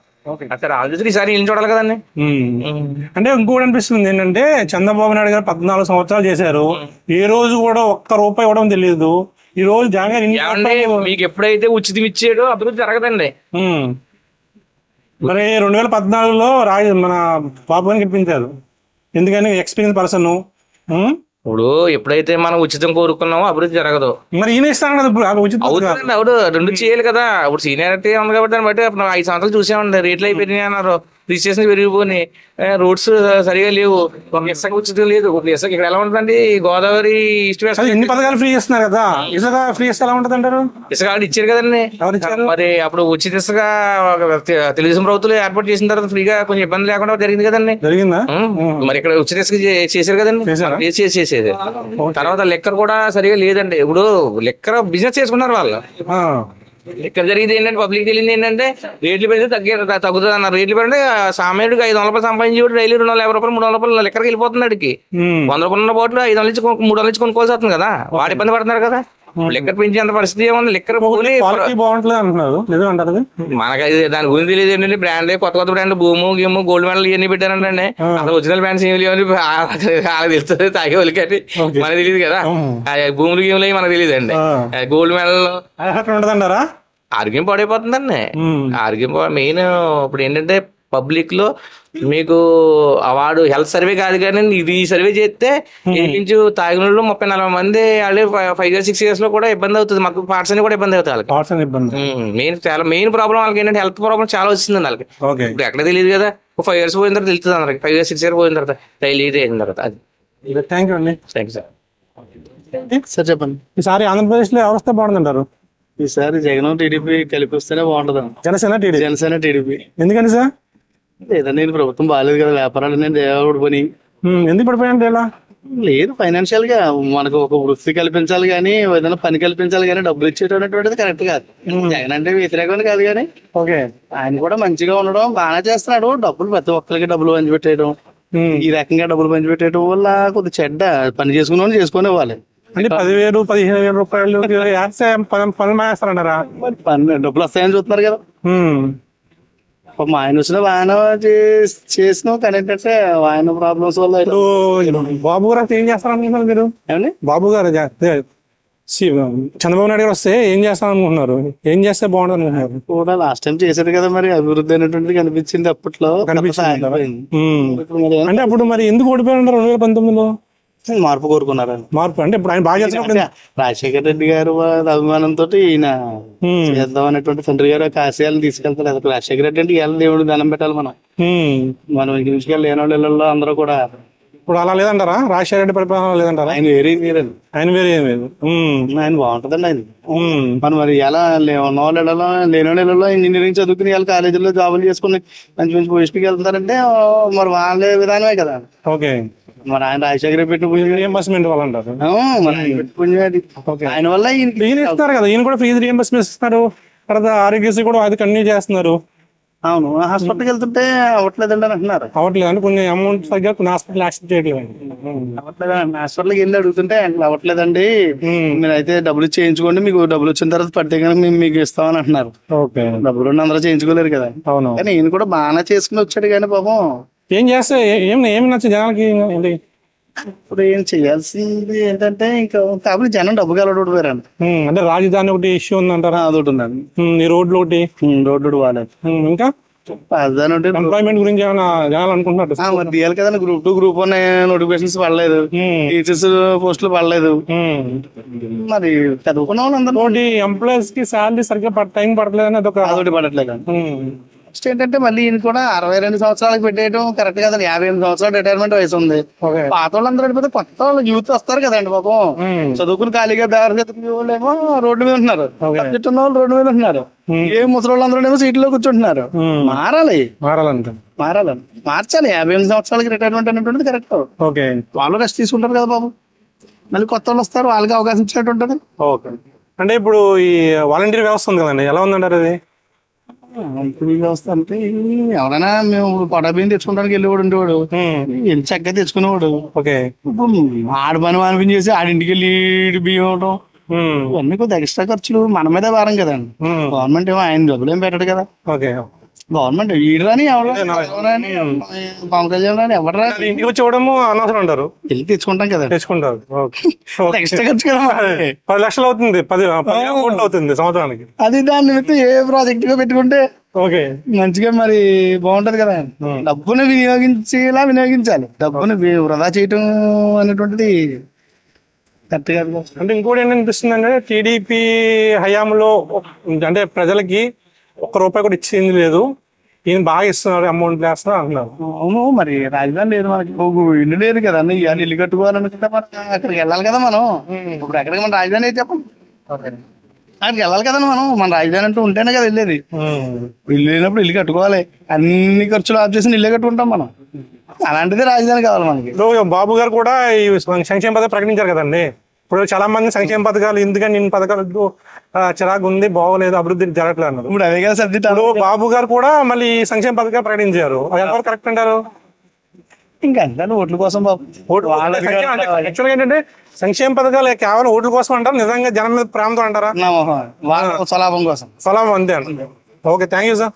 సరే ఆలోచించి ఈసారి ఏం చూడాలి కదండి. అంటే ఇంకోటి అనిపిస్తుంది ఏంటంటే చంద్రబాబు నాయుడు గారు 14 సంవత్సరాలు చేశారు, ఏ రోజు కూడా ఒక్క రూపాయి ఇవ్వడం తెలియదు. ఈ రోజు జగన్ మీకు ఎప్పుడైతే ఉచితం ఇచ్చాడో అభివృద్ధి జరగదండి. మరి 2014లో మన బాబుని గెలిపించారు, ఎందుకని ఎక్స్పీరియన్స్ పర్సన్. ఇప్పుడు ఎప్పుడైతే మనం ఉచితం కోరుకున్నామో అభివృద్ధి జరగదు. మరి ఈయన ఇస్తాను కదా అవుతుందండి, అవును రెండు చేయాలి కదా. ఇప్పుడు సీనియారిటీ ఉంది కాబట్టి దాన్ని బట్టి 5 సంవత్సరాలు చూసామండి, రేట్లు అయిపోయినాయి అన్నారు, రిజిస్ట్రేషన్ పెరిగిపోయి, రోడ్స్ సరిగా లేవు, ఒక ఇసుక ఉచితం లేదు. ఇసుక ఇక్కడ ఎలా ఉంటుందండి, గోదావరి ఈస్ట్ వెస్ట్ ఎన్ని పథకాలు ఫ్రీ ఇస్తున్నారు కదా, ఇసుక ఫ్రీ ఇస్తే ఎలా ఉంటుంది అంటారు. ఇసుక వాళ్ళు ఇచ్చారు కదండి, మరి అప్పుడు ఉచిత ఇసుక తెలుగుదేశం ప్రభుత్వం ఏర్పాటు చేసిన తర్వాత ఫ్రీగా కొంచెం ఇబ్బంది లేకుండా జరిగింది కదండి. జరిగిందా? మరి ఇక్కడ ఉచిత ఇసుక చేశారు కదండి, చేసేది. తర్వాత లెక్కర్ కూడా సరిగా లేదండి. ఇప్పుడు లెక్కర్ బిజినెస్ చేసుకున్నారు వాళ్ళు. ఇక్కడ జరిగింది ఏంటంటే పబ్లిక్ తెలియదు ఏంటంటే రేట్లు పెడితే తగ్గుతుంది అన్నారు. రేట్లు పెడితే సామాన్యుడికి 500 రూపాయలు సంపాదించి డైలీ 250 రూపాయలు 300 రూపాయలు లెక్కరికి వెళ్ళిపోతుంది. అడిగి 100 రూపాయలు ఉన్న బాటిల్ 500 నుంచి 300 నుంచి కొనుక్కోవాల్సి వస్తుంది కదా, వాడు ఇబ్బంది పడుతున్నారు కదా. లెక్కర్ పెంచేంత పరిస్థితి ఏమన్నా, లెక్కర్ బాగుంటుంది అంటున్నారు, మనకి దాని గురించి తెలియదు ఏంటంటే బ్రాండ్ కొత్త బ్రాండ్ భూము గేము గోల్డ్ మెడల్ ఇవన్నీ పెట్టారంటే అసలు ఒరిజినల్ బ్రాండ్స్ ఏమి లేవని వాళ్ళకి తెలుస్తుంది, తాగే వాళ్ళకి మనకు తెలియదు కదా. భూములు గేములు అవి మనకు తెలియదు అండి. గోల్డ్ మెడల్ ఉండదంటారా, ఆరోగ్యం పాడైపోతుందండి. ఆరోగ్యం మెయిన్ ఇప్పుడు ఏంటంటే పబ్లిక్ లో మీకు వాడు హెల్త్ సర్వే కాదు కానీ ఇది సర్వే చేస్తే ఇంచు తాగిన 30-40 మంది వాళ్ళు 5 years 6 years లో కూడా ఇబ్బంది అవుతుంది. మాకు పార్ట్స్ అని కూడా ఇబ్బంది అవుతుంది వాళ్ళకి. చాలా మెయిన్ ప్రాబ్లం వాళ్ళకి ఏంటంటే హెల్త్ ప్రాబ్లం చాలా వచ్చిందండి వాళ్ళకి. ఇప్పుడు ఎక్కడ తెలియదు కదా, 5 years పోయిన తర్వాత తెలుస్తుంది అందరికి. 5 years 6 years పోయిన తర్వాత డైలీ అయిన తర్వాత అది. థ్యాంక్ యూ అండి. Thank you sir. చెప్పండి, ఈసారి ఆంధ్రప్రదేశ్ లో ఎవరు వస్తే బాగుంటుందంటారు. ఈసారి జగన్ టీడీపీ కలిపి వస్తేనే బాగుంటది. జనసేన టీడీపీ ఎందుకని సార్? లేదండి, నేను ప్రభుత్వం బాగాలేదు కదా, వ్యాపారాలు దేవుడు పని ఎందుకు పడిపోయాయంటే ఎలా లేదు. ఫైనాన్షియల్ గా మనకు ఒక వృత్తి కల్పించాలి కానీ ఏదైనా పని కల్పించాలి కానీ డబ్బులు ఇచ్చేటటువంటిది కరెక్ట్ కాదు. జగన్ అంటే వ్యతిరేకం కాదు కానీ ఆయన కూడా మంచిగా ఉండడం బాగా చేస్తున్నాడు. డబ్బులు ప్రతి ఒక్కరికి డబ్బులు పంచిపెట్టేయడం, ఈ రకంగా డబ్బులు పంచిపెట్టేయడం వల్ల కొద్ది చెడ్డ పని చేసుకుని చేసుకుని ఇవ్వాలి. అంటే 10,000-15,000 రూపాయలు పనులు మానేస్తారంటారా? డబ్బులు వస్తాయని చూస్తున్నారు కదా. మా ఆయన వచ్చిన బాగా చేసినాం కానీ ఏంటంటే ఆయన ప్రాబ్లమ్స్ వల్ల. బాబు గారు ఏం చేస్తారనుకుంటున్నారు మీరు? బాబు గారు చంద్రబాబు నాయుడు గారు వస్తే ఏం చేస్తారనుకుంటున్నారు? ఏం చేస్తే బాగుంటుంది అనుకుంటున్నారు? కూడా లాస్ట్ టైం చేశారు కదా, మరి అభివృద్ధి అనేటువంటిది కనిపించింది అప్పట్లో. అంటే అప్పుడు మరి ఎందుకు ఓడిపోయారు 2019లో? మార్పు కోరుకున్నారండి. మార్పు అంటే ఇప్పుడు ఆయన బాగా చేసినప్పుడు రాజశేఖర రెడ్డి గారు అభిమానంతో ఈయన చేద్దాం అనేటువంటి తండ్రి గారు ఆశయాలను తీసుకెళ్తారు. రాజశేఖర రెడ్డి అంటే ఇవాళ దేవుడు దండం పెట్టాలి మనం ఇంటికి లేని వాళ్ళలో అందరూ కూడా. ఇప్పుడు అలా లేదంటారా? రాజశేఖర రెడ్డి పరిపాలన లేదంటారా? ఆయన వేరే వేరండి, ఆయన వేరే లేదు. ఆయన బాగుంటదండి ఆయన. మనం మరి ఎలా ఉన్న వాళ్ళలో లేని వాళ్ళలో ఇంజనీరింగ్ చదువుకుని వాళ్ళ కాలేజీలో జాబులు చేసుకుని మంచి మంచి పొజిషన్కి వెళ్తారంటే మరి వాళ్ళ విధానమే కదా. ఓకే, మరి ఆయన రాజశేఖర పెట్టి రియంబర్స్మెంట్ వాళ్ళు అంటారు. ఆయన వల్ల ఈయన ఇస్తారు కదా, ఈయన కూడా ఫీజు రియంబర్స్మెంట్ ఇస్తున్నారు. తర్వాత ఆరోగ్యశ్రీ కూడా అది కంటిన్యూ చేస్తున్నారు. అవును, హాస్పిటల్కి వెళ్తుంటే అవ్వట్లేదండి అని అంటున్నారు. అవ్వట్లేదు అంటే కొన్ని అమౌంట్ తగ్గ కొన్ని హాస్పిటల్ యాక్సెప్ట్ చేయట్లేదు. అవ్వట్లేదు, హాస్పిటల్కి వెళ్ళి అడుగుతుంటే అవ్వట్లేదండి, మీరు అయితే డబ్బులు చేయించుకోండి, మీకు డబ్బులు వచ్చిన తర్వాత పడితే కనుక మేము మీకు ఇస్తామని అంటున్నారు. డబ్బులు అందరూ చేయించుకోలేరు కదా. కానీ ఈయన కూడా బాగా చేసుకుని వచ్చాడు కానీ పాపం ఏం చేస్తే ఏమి నచ్చ జనాలకి. ఇప్పుడు ఏం చేయాల్సింది ఏంటంటే ఇంకా కాబట్టి జనం డబ్బు కలవడిపోయారండి. అంటే రాజధాని ఒకటి ఇష్యూ ఉందంటారా? అదొకటి ఉందండి. ఈ రోడ్లు ఒకటి రోడ్డు వాలేదు. ఇంకా ఎంప్లాయ్మెంట్ గురించి ఏమైనా జనాలనుకుంటున్నారు? మరి తీయాలి కదండి. గ్రూప్ 2 గ్రూప్ 1 నోటిఫికేషన్స్ పడలేదు, టీచర్స్ పోస్టులు పడలేదు. మరి చదువుకున్న వాళ్ళందరూ ఎంప్లాయీస్ కి శాలరీ సరిగ్గా టైం పడలేదు అని అదొకటి పడట్లేదు. నెక్స్ట్ ఏంటంటే మళ్ళీ ఈయన కూడా 62 సంవత్సరాలకు పెట్టేయడం కరెక్ట్ కదండి. 58 సంవత్సరాలు రిటైర్మెంట్ వయసు ఉంది. పాత వాళ్ళందరూ వెళ్ళిపోతే కొత్త వాళ్ళు యూత్ వస్తారు కదండి. పాపం చదువుకుని ఖాళీగా దారి వాళ్ళు ఏమో రోడ్డు మీద ఉంటున్నారు, సబ్జెక్ట్ ఉన్న వాళ్ళు రోడ్డు మీద ఉంటున్నారు, ఏ ముసలి వాళ్ళందరూ ఏమో సీట్లో కూర్చుంటున్నారు. మారాలండి, మార్చాలి. 58 సంవత్సరాలకి రిటైర్మెంట్ అనేటువంటిది కరెక్ట్. వాళ్ళు రెస్ట్ తీసుకుంటారు కదా బాబు, మళ్ళీ కొత్త వాళ్ళు వస్తారు, వాళ్ళకి అవకాశం ఇచ్చినట్టు ఉంటుంది. అంటే ఇప్పుడు ఈ వాలంటీర్ వ్యవస్థ ఉంది కదండి, ఎలా ఉందంటారు అది? వ్యవస్థ అంటే ఎవరైనా మేము పడబియ్యం తెచ్చుకోవడానికి వెళ్ళేవాడు ఉండేవాడు, వెళ్ళి చక్కగా తెచ్చుకునేవాడు. ఇప్పుడు ఆడ పని అనిపించేసి ఆడింటికి వెళ్ళి బియ్యం అవడం ఇవన్నీ కొద్దిగా ఎక్స్ట్రా ఖర్చులు మన మీదే భారం కదండి. గవర్నమెంట్ ఏమో ఆయన డబ్బులు ఏం పెట్టడు కదా. గవర్నమెంట్ వీడరాని ఎవరని పవన్ కళ్యాణ్ రాని ఎవరు రాని ఇంటికి వచ్చి ఇవ్వడము అనవసరం అంటారు, వెళ్ళి తెచ్చుకుంటాం కదా. తెచ్చుకుంటారు. ఎక్స్ట్రా ఖర్చు కదా. 10 లక్షలు అవుతుంది, 10 కోట్లు అవుతుంది సంవత్సరానికి. అది దాని నిమిత్తం ఏ ప్రాజెక్ట్ గా పెట్టుకుంటే మంచిగా మరి బాగుంటది కదా. డబ్బును వినియోగించాలి, డబ్బును వృధా చేయటం అనేటువంటిది కరెక్ట్ కాదు. అంటే ఇంకోటి ఏంటనిపిస్తుంది అంటే టీడీపీ హయాంలో అంటే ప్రజలకి ₹1 కూడా ఇచ్చింది లేదు, ఈయన బాగా ఇస్తున్నారు, అమౌంట్ వేస్తున్నారు అంటున్నారు. అవును, మరి రాజధాని లేదు మనకి, ఇల్లు లేదు కదా. ఇవాళ ఇల్లు కట్టుకోవాలనుకుంటే మనం అక్కడికి వెళ్ళాలి కదా. మనం ఇప్పుడు ఎక్కడికి మన రాజధాని అయితే చెప్పండి, అక్కడికి వెళ్ళాలి కదా. మన రాజధాని అంటూ ఉంటేనే కదా వెళ్ళేది. ఇల్లు లేనప్పుడు ఇల్లు కట్టుకోవాలి, అన్ని ఖర్చులు ఆఫ్ చేసి ఇల్లే కట్టుకుంటాం మనం. అలాంటిది రాజధాని కావాలి మనకి. బాబు గారు కూడా ఈ సంక్షేమ పథకం ప్రకటించారు కదండి. ఇప్పుడు చాలా మంది సంక్షేమ పథకాలు ఎందుకని ఇన్ని పథకాలు చిరాకు ఉంది, బాగోలేదు, అభివృద్ధి జరగట్లేదు అన్నారు. ఇప్పుడు అదే కదా సర్దితారు. బాబు గారు కూడా మళ్ళీ సంక్షేమ పథకాలు ప్రకటించారు, అది ఎంతవరకు కరెక్ట్ అంటారు? ఇంకా అంతా ఓట్ల కోసం బాబు. యాక్చువల్గా ఏంటంటే సంక్షేమ పథకాలు కేవలం ఓట్ల కోసం అంటారు, నిజంగా జనం మీద ప్రేమతో అంటారా? స్వలాభం కోసం. స్వలాభం అంతే అండి. Okay, thank you sir.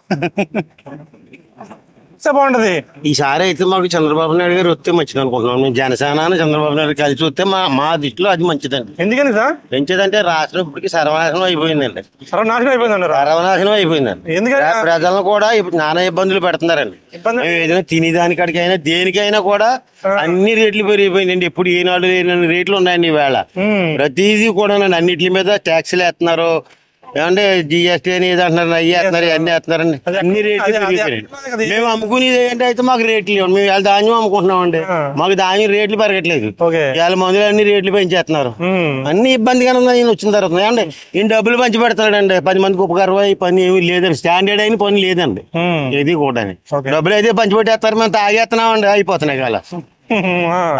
బాగుంటది. ఈసారి అయితే మాకు చంద్రబాబు నాయుడు గారు వస్తే మంచిది అనుకుంటున్నాం. మేము జనసేన చంద్రబాబు నాయుడు కలిసి వస్తే మా దృష్టిలో అది మంచిదండి. ఎందుకని సార్? మంచిదంటే రాష్ట్రం ఇప్పటికి సర్వనాశనం అయిపోయిందండి. సర్వనాశనం అయిపోయిందండి. ప్రజలను కూడా ఇప్పుడు నానా ఇబ్బందులు పెడుతున్నారండి. ఏదైనా తినేదానికైనా దేనికైనా కూడా అన్ని రేట్లు పెరిగిపోయిందండి. ఎప్పుడు ఏనాడు లేని రేట్లు ఉన్నాయండి ఈవేళ. ప్రతిదీ కూడా అన్నిటి మీద ట్యాక్స్లు వేస్తున్నారు, ఏమంటే జిఎస్టీ అని ఏది అంటున్నారు, అయ్యి వేస్తున్నారు, అన్ని వేస్తున్నారండి. అన్ని రేట్లు పెరిగిపోయాయి. మేము అమ్ముకునేది ఏంటంటే అయితే మాకు రేట్లు లేవు. మేము ఇవాళ ధాన్యం అమ్ముకుంటున్నామండి, మాకు ధాన్యం రేట్లు పెరగట్లేదు. ఇవాళ మందులు అన్ని రేట్లు పెంచేస్తున్నారు. అన్ని ఇబ్బందిగానే ఉన్నాయి. వచ్చిన తర్వాత ఏమండి ఈయన డబ్బులు పంచి పెడతాడండి. 10 మందికి ఉపకారం పని ఏమి లేదండి, స్టాండర్డ్ అయిన పని లేదండి. ఏది కూడా డబ్బులు అయితే పంచి పెట్టేస్తారు, మేము తాగేస్తున్నామండి, అయిపోతున్నాయి కాల.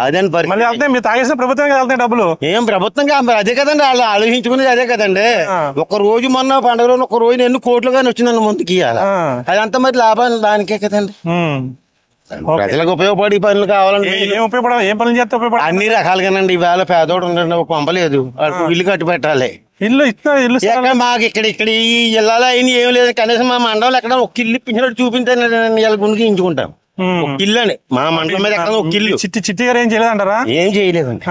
అదేంటి ప్రభుత్వం డబ్బులు ఏం ప్రభుత్వం అదే కదండి, వాళ్ళు ఆలోచించుకునేది అదే కదండి. ఒక రోజు మొన్న పండుగ రోజు ఒక రోజు ఎన్ని కోట్లు కానీ వచ్చిందండి ముందుకి ఇవ్వాలి, అదంతా మరి లాభాలు దానికే కదండి. ప్రజలకు ఉపయోగపడే పనులు కావాలండి. అన్ని రకాలుగానండి. ఈవేళ పేదోడు ఉండండి, పంపలేదు, ఇల్లు కట్టి పెట్టాలి. ఇల్లు మాకు ఇక్కడ ఈ జిల్లాలో అయినా ఏం లేదు. కనీసం మా మండలం ఎక్కడ ఒక ఇల్లు ఇప్పించినట్టు చూపించాను ఇలా గుండుకి ఎంచుకుంటాం. ఇల్లు అండి మా మండలం మీద ఎక్కడ ఒక ఇల్లు. చిట్టి గారు ఏం చేయలేదంటారా? ఏం చేయలేదండి.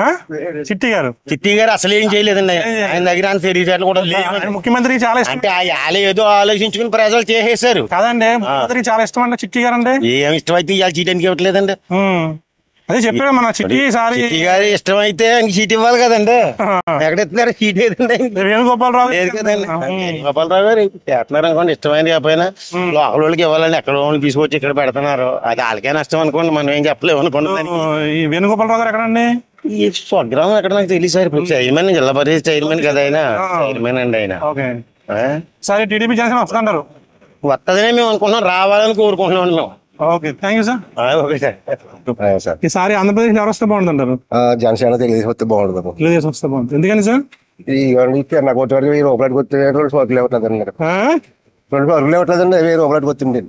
చిట్టి గారు అసలు ఏం చేయలేదండి. ఆయన దగ్గర తెలివితేటలు కూడా లేదు. ముఖ్యమంత్రికి చాలా ఇష్టం అంటే వాళ్ళు ఏదో ఆలోచించుకుని ప్రజలు చేసేసారు కదండి. ముఖ్యమంత్రికి చాలా ఇష్టం అంటే చిట్టి గారు అంటే ఏం ఇష్టం అయితే ఇవాళ చీటానికి ఇవ్వట్లేదండి. అదే చెప్పాడు మన చిట్టి గారి ఇష్టం అయితే ఆయనకి సీట్ ఇవ్వాలి కదండి. ఎక్కడ ఇస్తున్నారు సీట్? ఏదండి వేణుగోపాలరావు లేదు కదండి. వేణుగోపాలరావు గారు చేస్తున్నారు అనుకోండి, ఇష్టమైంది కాకపోయినా లోకల్ వాళ్ళకి ఇవ్వాలండి. ఎక్కడ వాళ్ళని తీసుకొచ్చి ఇక్కడ పెడుతున్నారు, అది వాళ్ళకే నష్టం అనుకోండి, మనం ఏం చెప్పలేము అనుకోండి. ఈ వేణుగోపాలరావు గారు ఎక్కడండి? ఈ స్వగ్రామం ఎక్కడ నాకు తెలియదు సార్. ఇప్పుడు చైర్మన్, జిల్లా పరిషత్ చైర్మన్ కదా ఆయన, చైర్మన్ అండి ఆయన. సరే, టీడీపీ జనసేన వస్తుంటారు, వస్తుందనే మేము అనుకుంటున్నాం, రావాలని కోరుకుంటున్నాం. Okay, thank you sir. Okay sir. ఈసారి ఆంధ్రప్రదేశ్ ఎవరు వస్తే బాగుంటుంటారు? జనసేన తెలుగుదేశం వస్తే బాగుంటుంది. తెలుగుదేశం వస్తే బాగుంటుంది. ఎందుకని సార్? నాకు వచ్చే వరకు 1000 రూపాయలకి వస్తే 2 సోకులు ఇవ్వట్లేదండి. 2 సోకులు ఇవ్వట్లేదండి. 1000 రూపాయలకి వస్తుంది.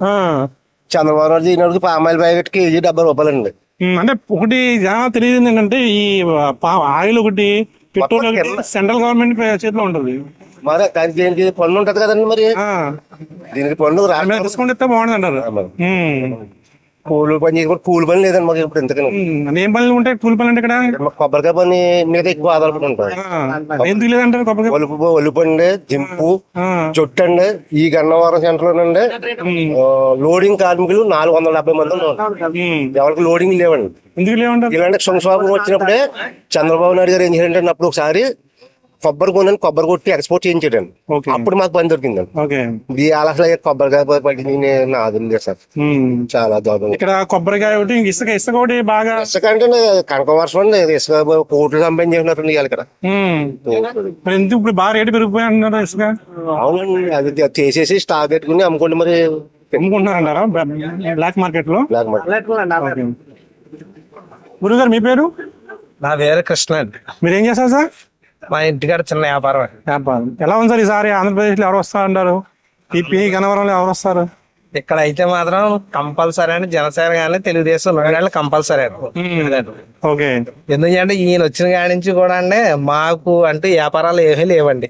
చంద్రబాబు నాయుడు ఈనాడు పామాయిల్ ప్యాకెట్ కేజీ 70 రూపాయలండి. అంటే ఒకటి తెలియదు ఏంటంటే ఈ ఆయిల్ ఒకటి, పెట్రోల్ ఒకటి సెంట్రల్ గవర్నమెంట్ చేతిలో ఉంటుంది. మరి దీనికి పన్ను ఉంటది కదండి. మరి దీనికి పన్ను డిస్కౌంట్ ఇస్తే బాగుంటుంది అంటారు. కూలి పని చేసుకుంటే కూలి పని లేదండి మాకు ఇప్పుడు ఎందుకని. ఏం పనులు ఉంటాయి కూలి పనులు అంటే ఇక్కడ? కొబ్బరికాయ పని మీద ఎక్కువ ఆధారపడి ఉంటాయి. ఎందుకు లేదంటారు? కొబ్బరికాయ ఒలుపు అండి, దింపు, చొట్టు అండి. ఈ గన్నవరం సెంటర్ లోనండి లోడింగ్ కార్మికులు 470 మంది ఉన్నారు. ఎవరికి లోడింగ్ లేవండి. ఎందుకు లేవంటారు? ఇలాంటి సంక్షోభం వచ్చినప్పుడే చంద్రబాబు నాయుడు గారు ఏం చేయాలంటే అప్పుడు ఒకసారి కొబ్బరి కొనని కొబ్బరి కొట్టి ఎక్స్పోర్ట్ చేయించాడండి. అప్పుడు మాకు పని దొరికిందండి. ఈ అసలు కొబ్బరికాయ పడి నాది లేదు సార్, చాలా దారుణం. ఇక్కడ కొబ్బరికాయ ఒకటి, ఇసుక ఒకటి బాగా. ఇసుక అంటే కనక వర్షం అండి, ఇసుక కోట్లు సంపాదించేసినట్టు ఇవాళ ఇక్కడ. ఎందుకు ఇప్పుడు బాగా రేటు పెరిగిపోయి అంటున్నారు ఇసుక? అవునండి, అది చేసేసి స్టాక్ పెట్టుకుని అమ్ముకోండి. మరి అమ్ముకుంటున్నారంటారా బ్లాక్ మార్కెట్ లో? Black market. గురుగారు మీ పేరు? నా పేరు కృష్ణ అండి. మీరు ఏం చేస్తారు సార్? మా ఇంటికాడ చిన్న వ్యాపారం. ఎలా ఉంది సార్ ఈసారి ఆంధ్రప్రదేశ్ లో ఎవరు వస్తారంటారు? ఈ పి గన్నవరంలో ఎవరు వస్తారు? ఇక్కడ అయితే మాత్రం కంపల్సరీ అండి, జనసేన కానీ తెలుగుదేశం రెండు కంపల్సరీ ఓకే. ఎందుకంటే ఈయన వచ్చిన కాడి నుంచి కూడా అండి మాకు అంటే వ్యాపారాలు ఏమీ లేవండి.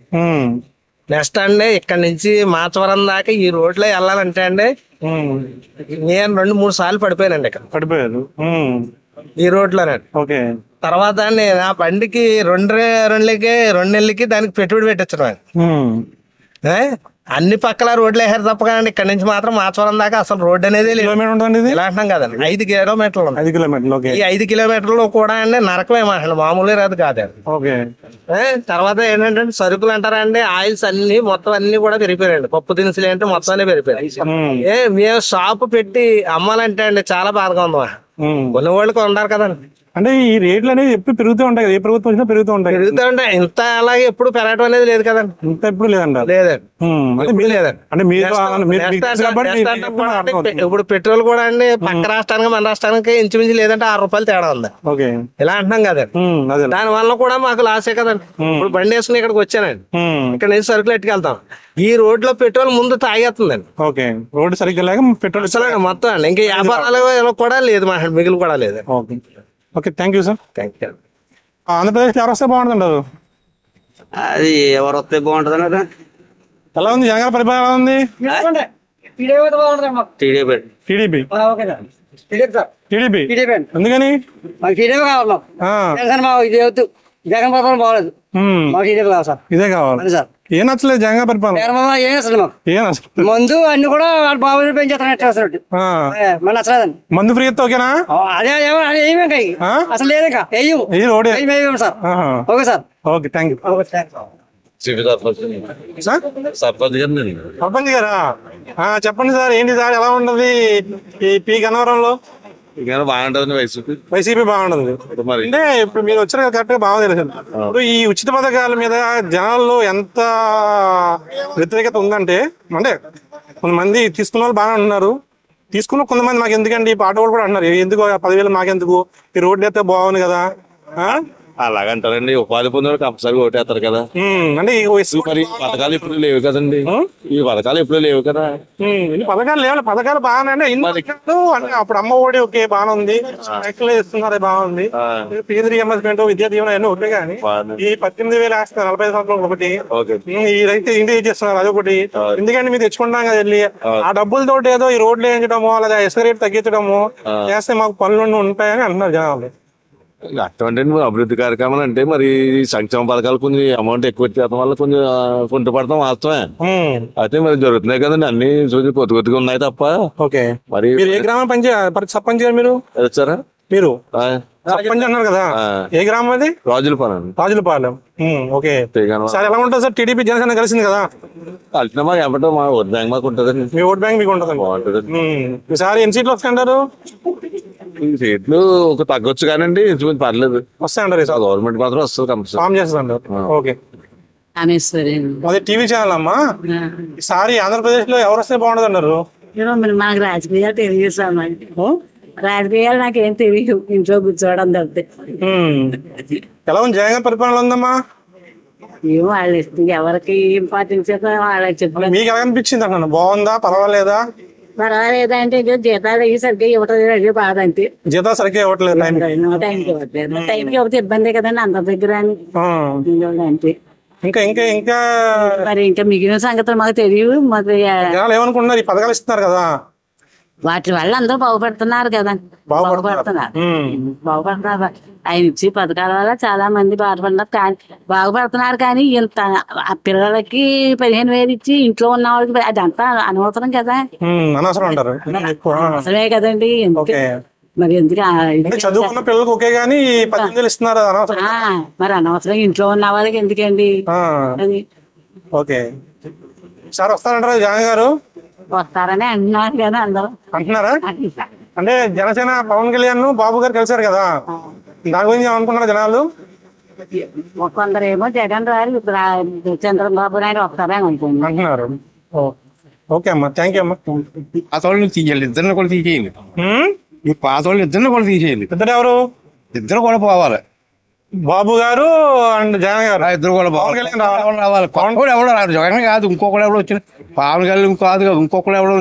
నెక్స్ట్ అండి ఇక్కడ నుంచి మాచవరం దాకా ఈ రోడ్ లో వెళ్ళాలంటే అండి నేను 2-3 సార్లు పడిపోయానండి. ఇక్కడ పడిపోయారు ఈ రోడ్ లోనే. ఓకే. తర్వాత నేను ఆ బండికి 2 నెలలకి దానికి పెట్టుబడి పెట్టించడం. అన్ని పక్కల రోడ్లు వేసారు తప్ప కానీ ఇక్కడ నుంచి మాత్రం మాచవరం దాకా అసలు రోడ్ అనేది లేదు. ఇలా అంటున్నాం కదండి, 5 కిలోమీటర్లు. 5 కిలోమీటర్లు. ఈ 5 కిలోమీటర్లు కూడా అండి నరకమే మామూలుగా రాదు కాదు. తర్వాత ఏంటంటే సరుకులు అంటారా అండి, ఆయిల్స్ అన్ని మొత్తం అన్ని కూడా పెరిగిపోయాయండి. పప్పు దినుసులు అంటే మొత్తం అన్ని పెరిగిపోయాయి. మేము షాప్ పెట్టి అమ్మాలంటే అండి చాలా బాధగా ఉంది. కొనుగోళ్ళు కొన్నారు కదండి. అంటే ఈ రేట్లు అనేది ఎప్పుడు పెరుగుతూ ఉంటాయి కదా, ఏ ప్రభుత్వం వచ్చినా పెరుగుతూ ఉంటాయి. ఇంత అలాగే ఎప్పుడు పెరగడం అనేది లేదు కదండి. ఇంత ఎప్పుడు లేదండి. లేదండి. అంటే ఇప్పుడు పెట్రోల్ కూడా అండి పక్క రాష్ట్రానికి మన రాష్ట్రానికి ఇంచుమించు లేదంటే 6 రూపాయలు తేడా ఉంది. ఇలా అంటున్నాం కదండి. దాని వల్ల కూడా మాకు లాసే కదండి. ఇప్పుడు బండి వేసుకుని ఇక్కడికి వచ్చానండి, ఇక్కడ నుంచి సరుకులు ఎట్టుకెళ్తాం. ఈ రోడ్ లో పెట్రోల్ ముందు తాగేస్తుందండి. రోడ్ సరిగ్గా లేక పెట్రోల్ మొత్తం అండి. ఇంకా వ్యాపారాలు కూడా లేదు, మా మిగులు కూడా లేదు. Okay, thank you sir. Andhra Pradesh ఎవరు వస్తే బాగుంటుందంటారు? అది ఎవరు వస్తే బాగుంటుంది. ఎలా ఉంది జగన్ పరిపాలన? ఎలా ఉంది? టీడీపీ. ఎందుకని? జగన్ పరిపాలన బాగలేదు, ఇదే కావాలి సార్. ఏం నచ్చలేదు జగన్ పరిపాలన? మందు అన్ని కూడా బాబు పెంచేస్తాడు. మందు ఫ్రీ అయితే ఓకేనా? అదే అసలు లేదు ఇంకా sir. Okay sir. Okay, thank you. Sarpanch గారా? చెప్పండి సార్, ఏంటి సార్ ఎలా ఉండదు ఈ పి గన్నవరంలో? బాగుంటుంది. వైసీపీ బాగుంటుంది అంటే ఇప్పుడు మీరు వచ్చారు కదా, కరెక్ట్ గా బాగా తెలుసు. ఇప్పుడు ఈ ఉచిత పథకాల మీద జనాల్లో ఎంత వ్యతిరేకత ఉందంటే, అంటే కొంతమంది తీసుకున్న వాళ్ళు బాగా ఉన్నారు, తీసుకున్న కొంతమంది మాకు ఎందుకండి ఈ పాట కూడా అంటున్నారు, ఎందుకు 10,000 మాకెందుకు, ఈ రోడ్డు అయితే బాగుంది కదా. అలాగంటారండి, ఉపాధి పొందే కంపల్సరీ ఓటేస్తారు కదా. అంటే మరి పథకాలు ఇప్పుడు లేవు కదండి, ఈ పథకాలు ఎప్పుడు లేవు కదా. పథకాలు లేవు, పథకాలు బాగానే అప్పుడు అమ్మ ఒడి ఓకే బాగానే ఉంది, ఇస్తున్నారు బాగుంది, ఫీజు రీఎంబర్స్మెంట్, విద్యా దీవెన అన్నీ ఒకటి. కానీ ఈ 18,000 వేస్తున్నారు 45 సంవత్సరాలు ఒకటి, ఈ రైతు ఇంటి చేస్తున్నారు అదొకటి. ఎందుకంటే మీరు తెచ్చుకుంటాం కదా వెళ్ళి, ఆ డబ్బులతో ఏదో ఈ రోడ్లు వేయించడమో లేదా ఇసుక రేటు తగ్గించడమో చేస్తే మాకు పనులు ఉంటాయని అంటున్నారు జనాలు. అటువంటి అభివృద్ధి కార్యక్రమాలు అంటే మరి సంక్షేమ పథకాలు కొంచెం అమౌంట్ ఎక్కువ ఇచ్చేయడం వల్ల కొంచెం కుంటుపడతాం వాస్తవమే. అయితే మరి జరుగుతున్నాయి కదండి, అన్ని చూసి కొద్దిగా ఉన్నాయి తప్ప. మరి ఏ గ్రామం సర్పంచ్ గారు మీరు వచ్చారా? మీరు సర్పంచ్ అన్నారు కదా, ఏ గ్రామం అది? రాజులపాలెం. ఓకే సార్, ఎలా ఉంటుంది సార్? టీడీపీ జనసేన కలిసింది కదా, కలిసిన మాకు ఏమంటారు, మా ఓట్ బ్యాంక్ మాకు ఉంటుంది. మీ ఓట్ బ్యాంక్ మీకు ఉంటుంది. ఈసారి ఎన్ని సీట్లు వస్తాయంటారు? సీట్లు ఒక తగ్గొచ్చు కానండి, పర్లేదు వస్తాయంటారు. గవర్నమెంట్ మాత్రం వస్తుంది కంపల్సరీ. ఓకే, అదే టీవీ ఛానల్ అమ్మా. ఈసారి ఆంధ్రప్రదేశ్ లో ఎవరు వస్తే బాగుంటుంది అన్నారు? మనకు రాజకీయాలు తెలియదు, రాజకీయాలు నాకేం తెలియదు, ఇంట్లో కూర్చోవడం తప్పితే. ఎలా ఉంది జగన్ పరిపాలన ఉందమ్మా? ఏమో వాళ్ళు ఇస్తుంది, ఎవరికి ఇంపార్టెన్స్ వాళ్ళకి చెప్పలేదు. మీకు ఎలా అనిపించింది అన్న? బాగుందా, పర్వాలేదా? పర్వాలేదా అంటే జీతాలు సరిగ్గా ఇవ్వట్లేదు, అదే బాధ అంతే. జీతాలు సరిగ్గా ఇవ్వట్లేదు, టైంకి ఇవ్వట్లేదు. టైంకి ఇవ్వతే ఇబ్బంది కదండి అందరి దగ్గర అంతే. ఇంకా మరి ఇంకా మిగిలిన సంగతులు మాకు తెలియదు. మాకు ఏమనుకుంటున్నారు, ఈ పథకాలు ఇస్తున్నారు కదా, వాటి వల్ల అందరూ బాగుపడుతున్నారు కదా, బాగుపడుతున్నారు. ఆయన ఇచ్చి పథకాల వల్ల చాలా మంది బాధపడుతున్నారు, కానీ బాగుపడుతున్నారు. కానీ ఇంత ఆ పిల్లలకి 15,000 ఇచ్చి ఇంట్లో ఉన్న వాళ్ళకి అదంతా అనవసరం కదా, అవసరమే కదండి. మరి ఎందుకు చదువుకున్న పిల్లలకు ఓకే గానీ 18,000 ఇస్తున్నారు, మరి అనవసరం ఇంట్లో ఉన్న వాళ్ళకి ఎందుకండి అది. ఓకే సార్ వస్తారంటారా జగన్ గారు? వస్తారని అంటున్నారు కదా అందరూ. అంటున్నారా? అంటే జనసేన పవన్ కళ్యాణ్ బాబు గారు కలిసారు కదా, దాని గురించి ఏమనుకున్నారు జనాలు? కొందరేమో జగన్ రారు, చంద్రబాబు నాయుడు వస్తారని అంటున్నారు. ఓకే అమ్మా, థ్యాంక్ యూ అమ్మా. పాత వాళ్ళని తీయాలి, ఇద్దరిని కూడా తీసేయండి. ఈ పాత వాళ్ళని ఇద్దరిని కూడా తీసేయండి. ఇద్దరు ఎవరు? ఇద్దరు కూడా పోవాలి, బాబు గారు అండ్ జగన్ గారు ఇద్దరు కూడా రావాలి. కూడా ఎవడో రాదు, జగన్ కాదు ఇంకొకడు ఎవడో వచ్చిన, పవన్ కళ్యాణ్ కాదు కదా ఇంకొకడు ఎవడో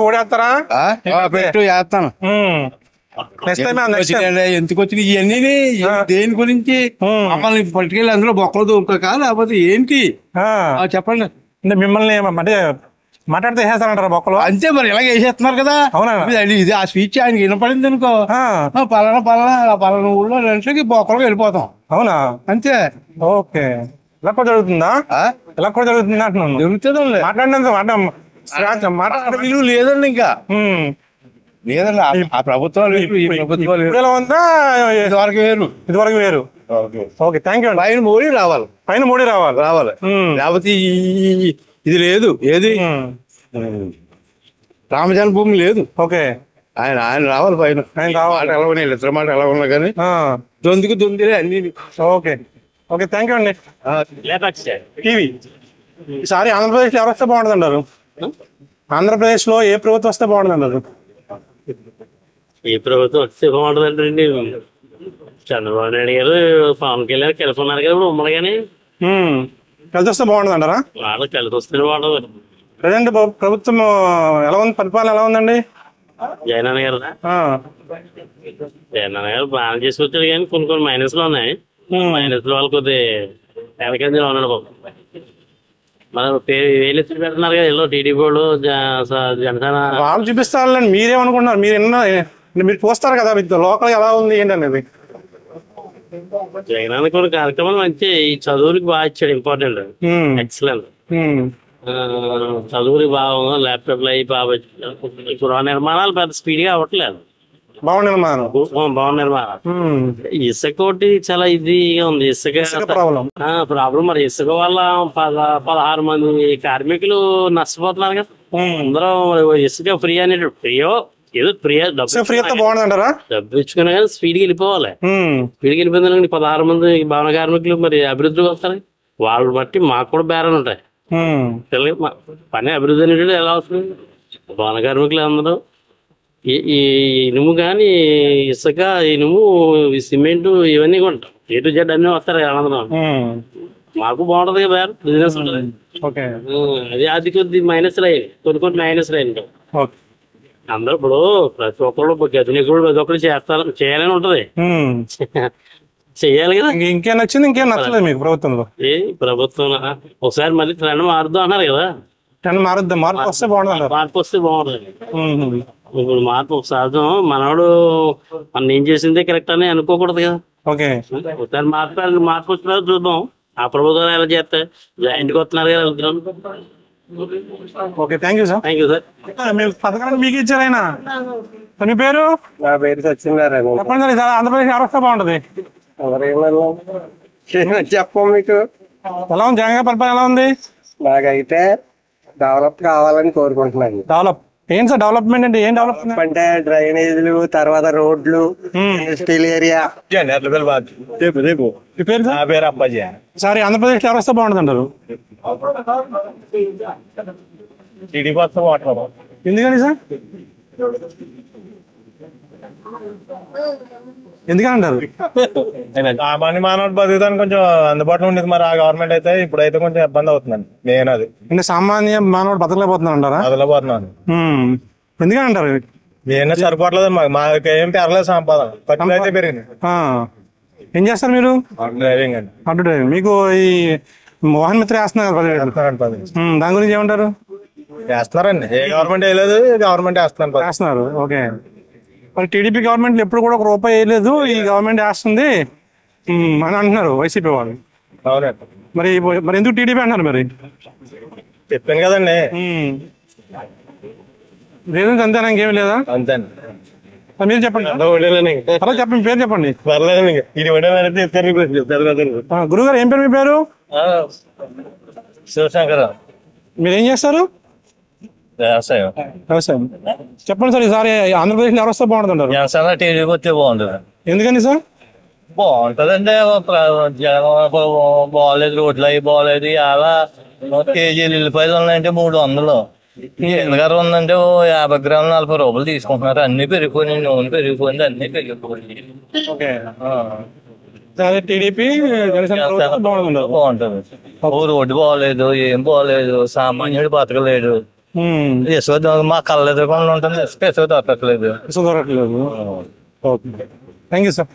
ఓడేస్తారా? పెట్టు చేస్తాను. ఎందుకు వచ్చిన ఇవన్నీ దేని గురించి మమ్మల్ని పట్టుకెళ్ళి అందులో బొక్కలు దూకా లేకపోతే ఏంటి చెప్పండి. మిమ్మల్ని అంటే మాట్లాడితే వేసేస్తానంటారా బొక్కలు? అంతే మరి ఇలాగ వేసేస్తున్నారు కదా. అవునా? ఇది ఆ స్పీచ్ ఆయనకి వినపడింది అనుకో, పలానా ఊళ్ళో రెంట్లకి బొక్కలు వెళ్ళిపోతాం. అవునా? అంతే. ఓకే, ఇలా కూడా జరుగుతుందా? ఇలా కూడా జరుగుతుంది అంటున్నాను. జరుగుతుంది. మాట్లాడినంత విలువ లేదండి ఇంకా లేదండి. ఆ ప్రభుత్వాలు ఎలా ఉందా? ఇదివరకు వేరు. Okay thank you. పైన మోడీ రావాలి, రావాలి. లేకపోతే ఇది లేదు, ఏది రామ జన్మభూమి లేదు. ఓకే, ఆయన రావాలి పైన. ఆయన రావాలి, ఎలా ఉన్నాయి ఇద్దరు మాట ఎలా ఉన్నా కానీ దొందిలే అన్ని. ఓకే ఓకే థ్యాంక్ యూ అండి. టీవీ ఈసారి ఆంధ్రప్రదేశ్ ఎవరు వస్తే బాగుంటుంది అంటారు? ఆంధ్రప్రదేశ్ లో ఏ ప్రభుత్వం వస్తే బాగుంటుంది అంటారు? ఏ ప్రభుత్వం వస్తే బాగుంటుందండి? చంద్రబాబు నాయుడు గారు పవన్ కళ్యాణ్ కలిసి ఉన్నారు కదా ఇప్పుడు ఉమ్మడిగానే, కలిసి వస్తే బాగుంటుంది అంటారా? వాళ్ళు కలిసి వస్తే బాగుంటుంది. ప్రజెంట్ ప్రభుత్వం ఎలా ఉంది, పరిపాలన ఎలా ఉందండి? జగన్ గారు బాగా చేసుకొచ్చాడు కానీ కొన్ని మైనస్ లో ఉన్నాయి. మైనస్ లో వాళ్ళు కొద్ది వెనకంజలో ఉన్నాడు బాబు. మనం వేలు ఎత్తులు పెడుతున్నారు కదా ఎల్లో టీడీపీ వాళ్ళు, జనసేన వాళ్ళు చూపిస్తారండి. మీరేమనుకుంటున్నారు? మీరు చూస్తారు కదా లోకల్ ఎలా ఉంది ఏంటనేది. జగన్ కొన్ని కార్యక్రమాలు మంచి, ఈ చదువులకి బాగా ఇచ్చాడు, ఇంపార్టెంట్, ఎక్సలెంట్. చదువులకి బాగా ల్యాప్టాప్లు అవి బాగా గృహ నిర్మాణాలు పెద్ద స్పీడ్ గా అవ్వట్లేదు. భవన నిర్మాణం ఇసుక ఒకటి చాలా ఇదిగా ఉంది. ఇసుక ప్రాబ్లం. మరి ఇసుక వల్ల 16 మంది కార్మికులు నష్టపోతున్నారు కదా. అందరూ ఇసుక ఫ్రీ అనేది ఫ్రీయో ఏదో డబ్బు ఇచ్చుకున్నా కానీ స్పీడ్కి వెళ్ళిపోవాలి. స్పీడ్కి వెళ్ళిపోయింది 16 మంది భవన కార్మికులు మరి అభివృద్ధికి వస్తారు. వాళ్ళు బట్టి మాకు కూడా బేరాలు ఉంటాయి. పని అభివృద్ధి అనేది ఎలా వస్తుంది? భవన కార్మికులు అందరూ ఈ ఇనుము కానీ ఇసుక, ఇనుము, సిమెంట్ ఇవన్నీ కొంటాం. ఏ టు జెడ్ అన్ని వస్తారు ఆనందం. మాకు బాగుంటది కదా బిజినెస్ ఉంటుంది. అది అది కొద్ది మైనస్ అయ్యింది, కొన్ని మైనస్ అయ్యింది. అందరూ ఇప్పుడు ప్రతి ఒక్కరు గదిని కూడా ప్రతి ఒక్కరు చేయాలని ఉంటది, చెయ్యాలి కదా. ఇంకేం నచ్చింది, ఇంకేం నచ్చలేదు మీకు ప్రభుత్వంలో? ఏ ప్రభుత్వం ఒకసారి మళ్ళీ ట్రెండ్ మారుద్దాం అన్నారు కదా. ట్రెండ్ మారుద్దాం, మార్పు వస్తే బాగుంటుంది. మార్పు వస్తే బాగుంటుంది. ఇప్పుడు మార్పు సహజం. మనవాడు మనం ఏం చేసిందే కరెక్ట్ అని అనుకోకూడదు కదా. ఒకసారి మార్పు వచ్చిన చూద్దాం. ఆ ప్రభుత్వాలు ఎలా చేస్తాయి, జాయింట్కి వస్తున్నారు కదా వెళ్తున్నాను. Okay thank you sir. Thank you sir. మీరు పథకాన్ని మీకు ఇచ్చారు ఆయన. మీ పేరు? నా పేరు సత్యనారాయణ. చెప్పండి సార్, ఆంధ్రప్రదేశ్ ఎవరు వస్తే బాగుంటుంది? చెప్పం మీకు ఎలా ఉంది జగన్ గారి పరిపాలన ఎలా ఉంది? నాకైతే డెవలప్ కావాలని కోరుకుంటున్నాను. డెవలప్ ఏంటి సార్? డెవలప్మెంట్ అంటే ఏం డెవలప్మెంట్? అంటే డ్రైనేజీలు, తర్వాత రోడ్లు, ఇండస్ట్రియల్ ఏరియా. సార్ ఆంధ్రప్రదేశ్ ఎవరు వస్తే బాగుంటుంది అంటారు? ఎందుకని సార్? ఎందుకంటారు? సామాన్య మానవుడు బతుకుతాను కొంచెం అందుబాటులో ఉండేది. మరి ఆ గవర్నమెంట్ అయితే ఇప్పుడైతే కొంచెం ఇబ్బంది అవుతుందండి. మెయిన్ అది అంటే సామాన్య మానవుడు బతకలేకపోతున్నాను అంటారా? బతకలేకపోతున్నాను. ఎందుకని అంటారు? ఏమైనా సరిపోవట్లేదు. మాకేం పెరగలేదు సంపాదన, ఖర్చులు అయితే పెరిగింది. ఏం చేస్తారు మీరు? డ్రైవింగ్ అండి. Auto driving. మీకు ఈ వాహన మిత్ర వేస్తున్నారు, దాని గురించి ఏమంటారు? వేస్తున్నారండి. ఏ గవర్నమెంట్ వేయలేదు, గవర్నమెంట్ వేస్తున్నారు. ఓకే. మరి టీడీపీ గవర్నమెంట్ ఎప్పుడు కూడా 1 రూపాయి వేయలేదు, ఈ గవర్నమెంట్ వేస్తుంది అని అంటున్నారు వైసీపీ వాళ్ళు. అవునండి. మరి మరి ఎందుకు టీడీపీ అంటున్నారు? మరి చెప్పాను కదండి. రీజన్స్ అంతేనా, ఇంకేం లేదా? అంతే. మీరు చెప్పండి. చెప్పండి, పేరు చెప్పండి. గురుగారు ఏం పేరు మీ పేరు? శివశంకర్. మీరు ఏం చేస్తారు? వ్యవసాయం. వ్యవసాయం. చెప్పండి సార్, ఈసారి ఆంధ్రప్రదేశ్ లో ఎవరు వస్తే బాగుంటుంటారు? జనసేన టీడీపీ వస్తే బాగుంటుంది. ఎందుకని సార్? బాగుంటదండి. బాగాలేదు, రోడ్లు అవి బాగాలేదు. అలా కేజీలు ఉల్లిపాయలు ఉన్నాయంటే 300. ఎందుగారు ఉందంటే 50 గ్రాములు 40 రూపాయలు తీసుకుంటున్నారు. అన్ని పెరిగిపోయినాయి, నూనె పెరిగిపోయింది, అన్ని పెరిగిపోయినాయి. టీడీపీ బాగుంటది. రోడ్డు బాగోలేదు, ఏం బాగోలేదు, సామాన్యుడు బతకలేడు. ఇసుక మా కళ్ళ ఎదురుకుండా ఉంటుంది, ఇసుక దొరకట్లేదు. Thank you sir.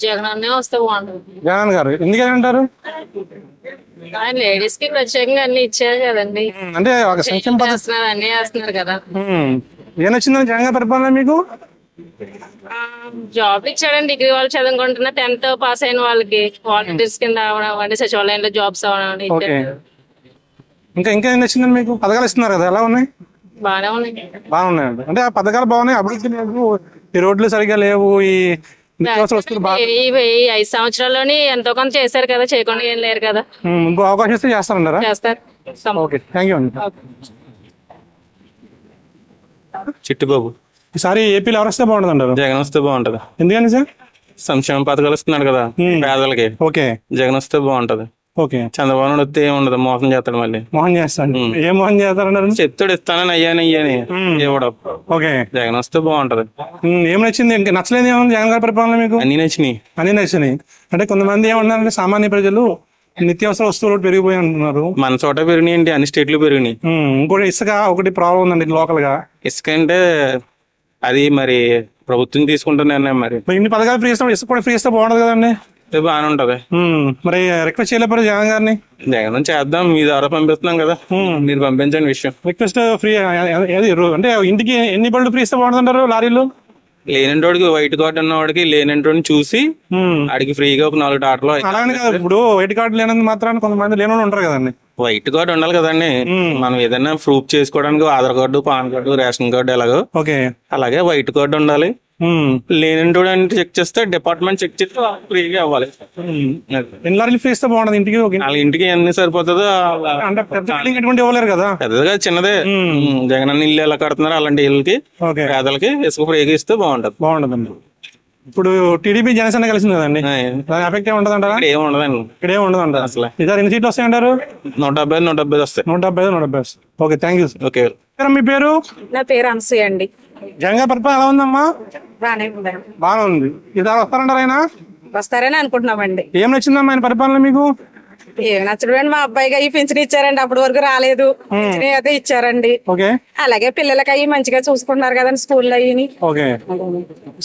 జగన్ వస్తే బాగుంటుంది. జగన్ గారు ఎందుకని అంటారు? ఆయన లేడీస్ కి ప్రత్యేకంగా అన్ని ఇచ్చారు కదండి. అంటే ఒక సంక్షేమ చేస్తున్నారు, అన్ని చేస్తున్నారు కదా. ఏం నచ్చిందని జగన్ గారి పరిపాలన మీకు? జాబ్ ఇచ్చాడండి. డిగ్రీ వాళ్ళు చదువుకుంటున్నా 10th పాస్ అయిన వాళ్ళకి వాలంటీర్స్ కింద అవడం, సచివాలయంలో జాబ్స్ అవడం. ఇంకా ఇంకా ఏం నచ్చిందని మీకు? పథకాలు ఇస్తున్నారు కదా, ఎలా ఉన్నాయి? బాగానే ఉన్నాయి. బాగున్నాయండి. అంటే ఆ పథకాలు బాగున్నాయి, అభివృద్ధి లేదు, ఈ రోడ్లు సరిగా లేవు, ఈ వస్తువులు ఈ 5 సంవత్సరాల్లోని ఎంతో కొంత చేశారు కదా, చేయకుండా ఏం లేరు కదా. ఇంకో అవకాశం ఇస్తే చేస్తారంటారా? చేస్తారు. ఓకే, థ్యాంక్ యూ అండి. చిట్టిబాబు. ఈసారి ఏపీలో ఎవరు వస్తే బాగుంటుంది అంటారు? జగన్ వస్తే బాగుంటది. ఎందుకని సార్? సంక్షేమ పథకాలు ఇస్తున్నాడు కదా పేదలకి. ఓకే. జగన్ వస్తే బాగుంటది. ఓకే. చంద్రబాబు నాయుడు వస్తే ఏముండదు, మోసం చేస్తాడు. మళ్ళీ మోహన్ చేస్తాడు. ఏం మోహన్ చేస్తారన్నారు? చెప్తాడు ఇస్తానని అయ్యాని ఇవ్వడం. ఓకే. జగన్ వస్తే బాగుంటది. ఏం నచ్చింది? ఇంకా నచ్చలేదు ఏమన్నా జగన్ గారి పరిపాలన మీకు? అన్ని నచ్చినాయి. అన్ని నచ్చినాయి. అంటే కొంతమంది ఏమన్నారంటే సామాన్య ప్రజలు నిత్యావసర వస్తువులు పెరిగిపోయి అంటున్నారు. మన చోట పెరిగినాయి ఏంటి, అన్ని స్టేట్లు పెరిగినాయి. ఇంకోటి ఇసుక ఒకటి ప్రాబ్లం ఉందండి లోకల్ గా. ఇసుక అంటే అది మరి ప్రభుత్వం తీసుకుంటున్నాయి. మరి ఇన్ని పథకాలు ఫ్రీ ఇస్తాం, ఇసుక కూడా ఫ్రీ ఇస్తే బాగుంటది కదండి. బాగానే ఉంటది. మరి రిక్వెస్ట్ చేయలేపారు జగన్ గారిని? జగన్ చేద్దాం, మీ ద్వారా పంపిస్తున్నాం కదా, మీరు పంపించండి విషయం. రిక్వెస్ట్ ఫ్రీ అంటే ఇంటికి ఎన్ని బళ్ళు ఫ్రీ ఇస్తే బాగుంటుంటారు? లారీలు లేనంటోడికి వైట్ కార్డు ఉన్నవాడికి లేనంటోడిని చూసి ఆడికి ఫ్రీగా ఒక 4 టాటలు. అలాగని కాదు, ఇప్పుడు వైట్ కార్డు లేనందుకు మాత్రాన్ని కొంతమంది లేని ఉంటారు కదండి. వైట్ కార్డు ఉండాలి కదండి. మనం ఏదైనా ప్రూఫ్ చేసుకోవడానికి Aadhaar card, pan card, ration card ఎలాగో అలాగే వైట్ కార్డు ఉండాలి. లేనంటోడు అంటే చెక్ చేస్తే డిపార్ట్మెంట్ చెక్ చేస్తే ఫ్రీగా అవ్వాలి. ఎన్ని లారీలు ఫ్రీ ఇస్తే బాగుంటది ఇంటికి? వాళ్ళ ఇంటికి ఎన్ని సరిపోతుందో. ఇవ్వలేరు కదా, పెద్దగా చిన్నదే. జగన్ అన్న ఇల్లు ఎలా కడుతున్నారు అలాంటి ఇళ్ళకి పేదలకి ఇసుక ఫ్రీగా ఇస్తే బాగుంటదండి. ఇప్పుడు టీడీపీ జనసేన కలిసింది కదండి, దాని ఎఫెక్ట్ ఏమి అంటారా? ఏమి ఉండదండి. ఇక్కడ ఏమి ఉండదు అసలు. ఇద్దరు ఎన్ని సీట్లు వస్తాయంటారు? 170 వస్తాయి. 170 వస్తాయి. Okay, thank you. ఓకే. మీ పేరు? నా పేరు అనసూయ అండి. జగన్ గారి పరిపాలన ఎలా ఉందమ్మా? బాగానే ఉందండి. బాగానే ఉంది. ఇద్దరు వస్తారంటారు ఆయన? వస్తారని అనుకుంటున్నామండి. ఏం నచ్చిందమ్మా ఆయన పరిపాలన మీకు? ఏం నచ్చడం, మా అబ్బాయికి అవి పింఛన్ ఇచ్చారండి, అప్పటి వరకు రాలేదు. పింఛన్ అయితే ఇచ్చారండి. అలాగే పిల్లలకి అవి మంచిగా చూసుకుంటున్నారు కదండి, స్కూల్లో అయ్యి.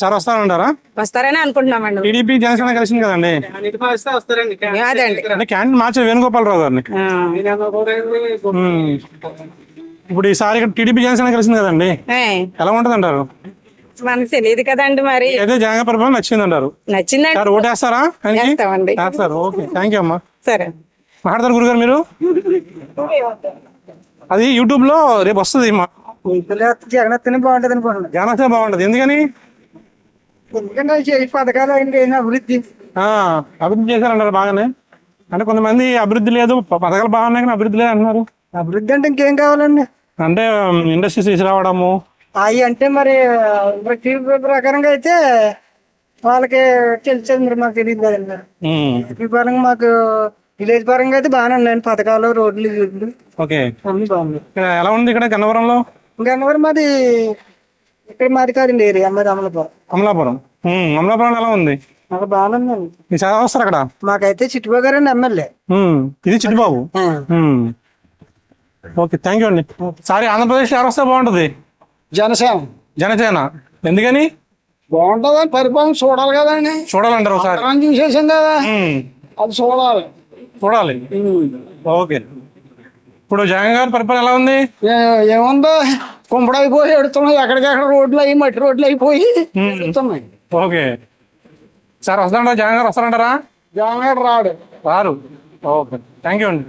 సార్ వస్తారంటారా? వస్తారని అనుకుంటున్నామండి. టీడీపీ జనసేన కలిసింది కదండి, అదండి క్యాండిడేట్ మార్చారు వేణుగోపాలరావు గారిని. ఇప్పుడు ఈసారి టీడీపీ జనసేన కలిసింది కదండి, ఎలా ఉంటది అంటారు? మనకు తెలియదు కదండి. మరి అయితే జగన్ పరిపాలన నచ్చింది అంటారు? నచ్చిందండి. ఓటు వేస్తారా? వేస్తారు. ఓకే, థ్యాంక్ యూ అమ్మా. సరే, మాట్లాడతారు గురుగారు మీరు? అది యూట్యూబ్ లో రేపు వస్తుంది. జగన్ వస్తేనే బాగుంటది అనుకుంటున్నాను. జగన్ వస్తే బాగుంటది. ఎందుకని? ఎందుకంటే పథకాలు అభివృద్ధి అభివృద్ధి చేశారంటారు బాగానే. అంటే కొంతమంది అభివృద్ధి లేదు, పథకాలు బాగున్నాయి కానీ అభివృద్ధి లేదు అంటున్నారు. అభివృద్ధి అంటే ఇంకేం కావాలండి? అంటే ఇండస్ట్రీస్ తీసుకురావడము అవి అంటే మరి ప్రకారంగా అయితే వాళ్ళకి తెలిసేది, మరి మాకు తెలియదు కదండి. ఈ పరంగా మాకు విలేజ్ పరంగా అయితే బాగానే ఉన్నాయండి పథకాలు, రోడ్లు గిడ్లు అన్ని బాగుంది. ఎలా ఉంది ఇక్కడ గన్నవరంలో? గన్నవరం మాది ఇక్కడ మాది కాదండి ఏరియా, మరి అమలాపురం. అమలాపురం ఎలా ఉంది? మాకు బాగానే ఉందండి. మీ చాలా వస్తారు అక్కడ? మాకైతే చిట్టుబాబు గారండి ఎమ్మెల్యే. ఇది చిట్టుబాబు. ఓకే, థ్యాంక్ యూ అండి. సారీ, ఆంధ్రప్రదేశ్ ఎవరు వస్తే బాగుంటది? జనసేన. ఎందుకని? బాగుంటదని పరిపాలన చూడాలి కదండి. చూడాలంటారు ఒకసారి? చూసేసాం కదా, అది చూడాలి. ఓకే. ఇప్పుడు జగన్ గారి పరిపాలన ఎలా ఉంది? ఏముందో కుంపడైపోయి ఎడుతున్నాయి, ఎక్కడికెక్కడ రోడ్లు అయ్యి మట్టి రోడ్లు అయిపోయి ఎడుతున్నాయి. ఓకే సార్, వస్తారంటారా జగన్ గారు? వస్తారంటారా? జగన్ గారు రాడు. రారు. ఓకే, థ్యాంక్ యూ అండి.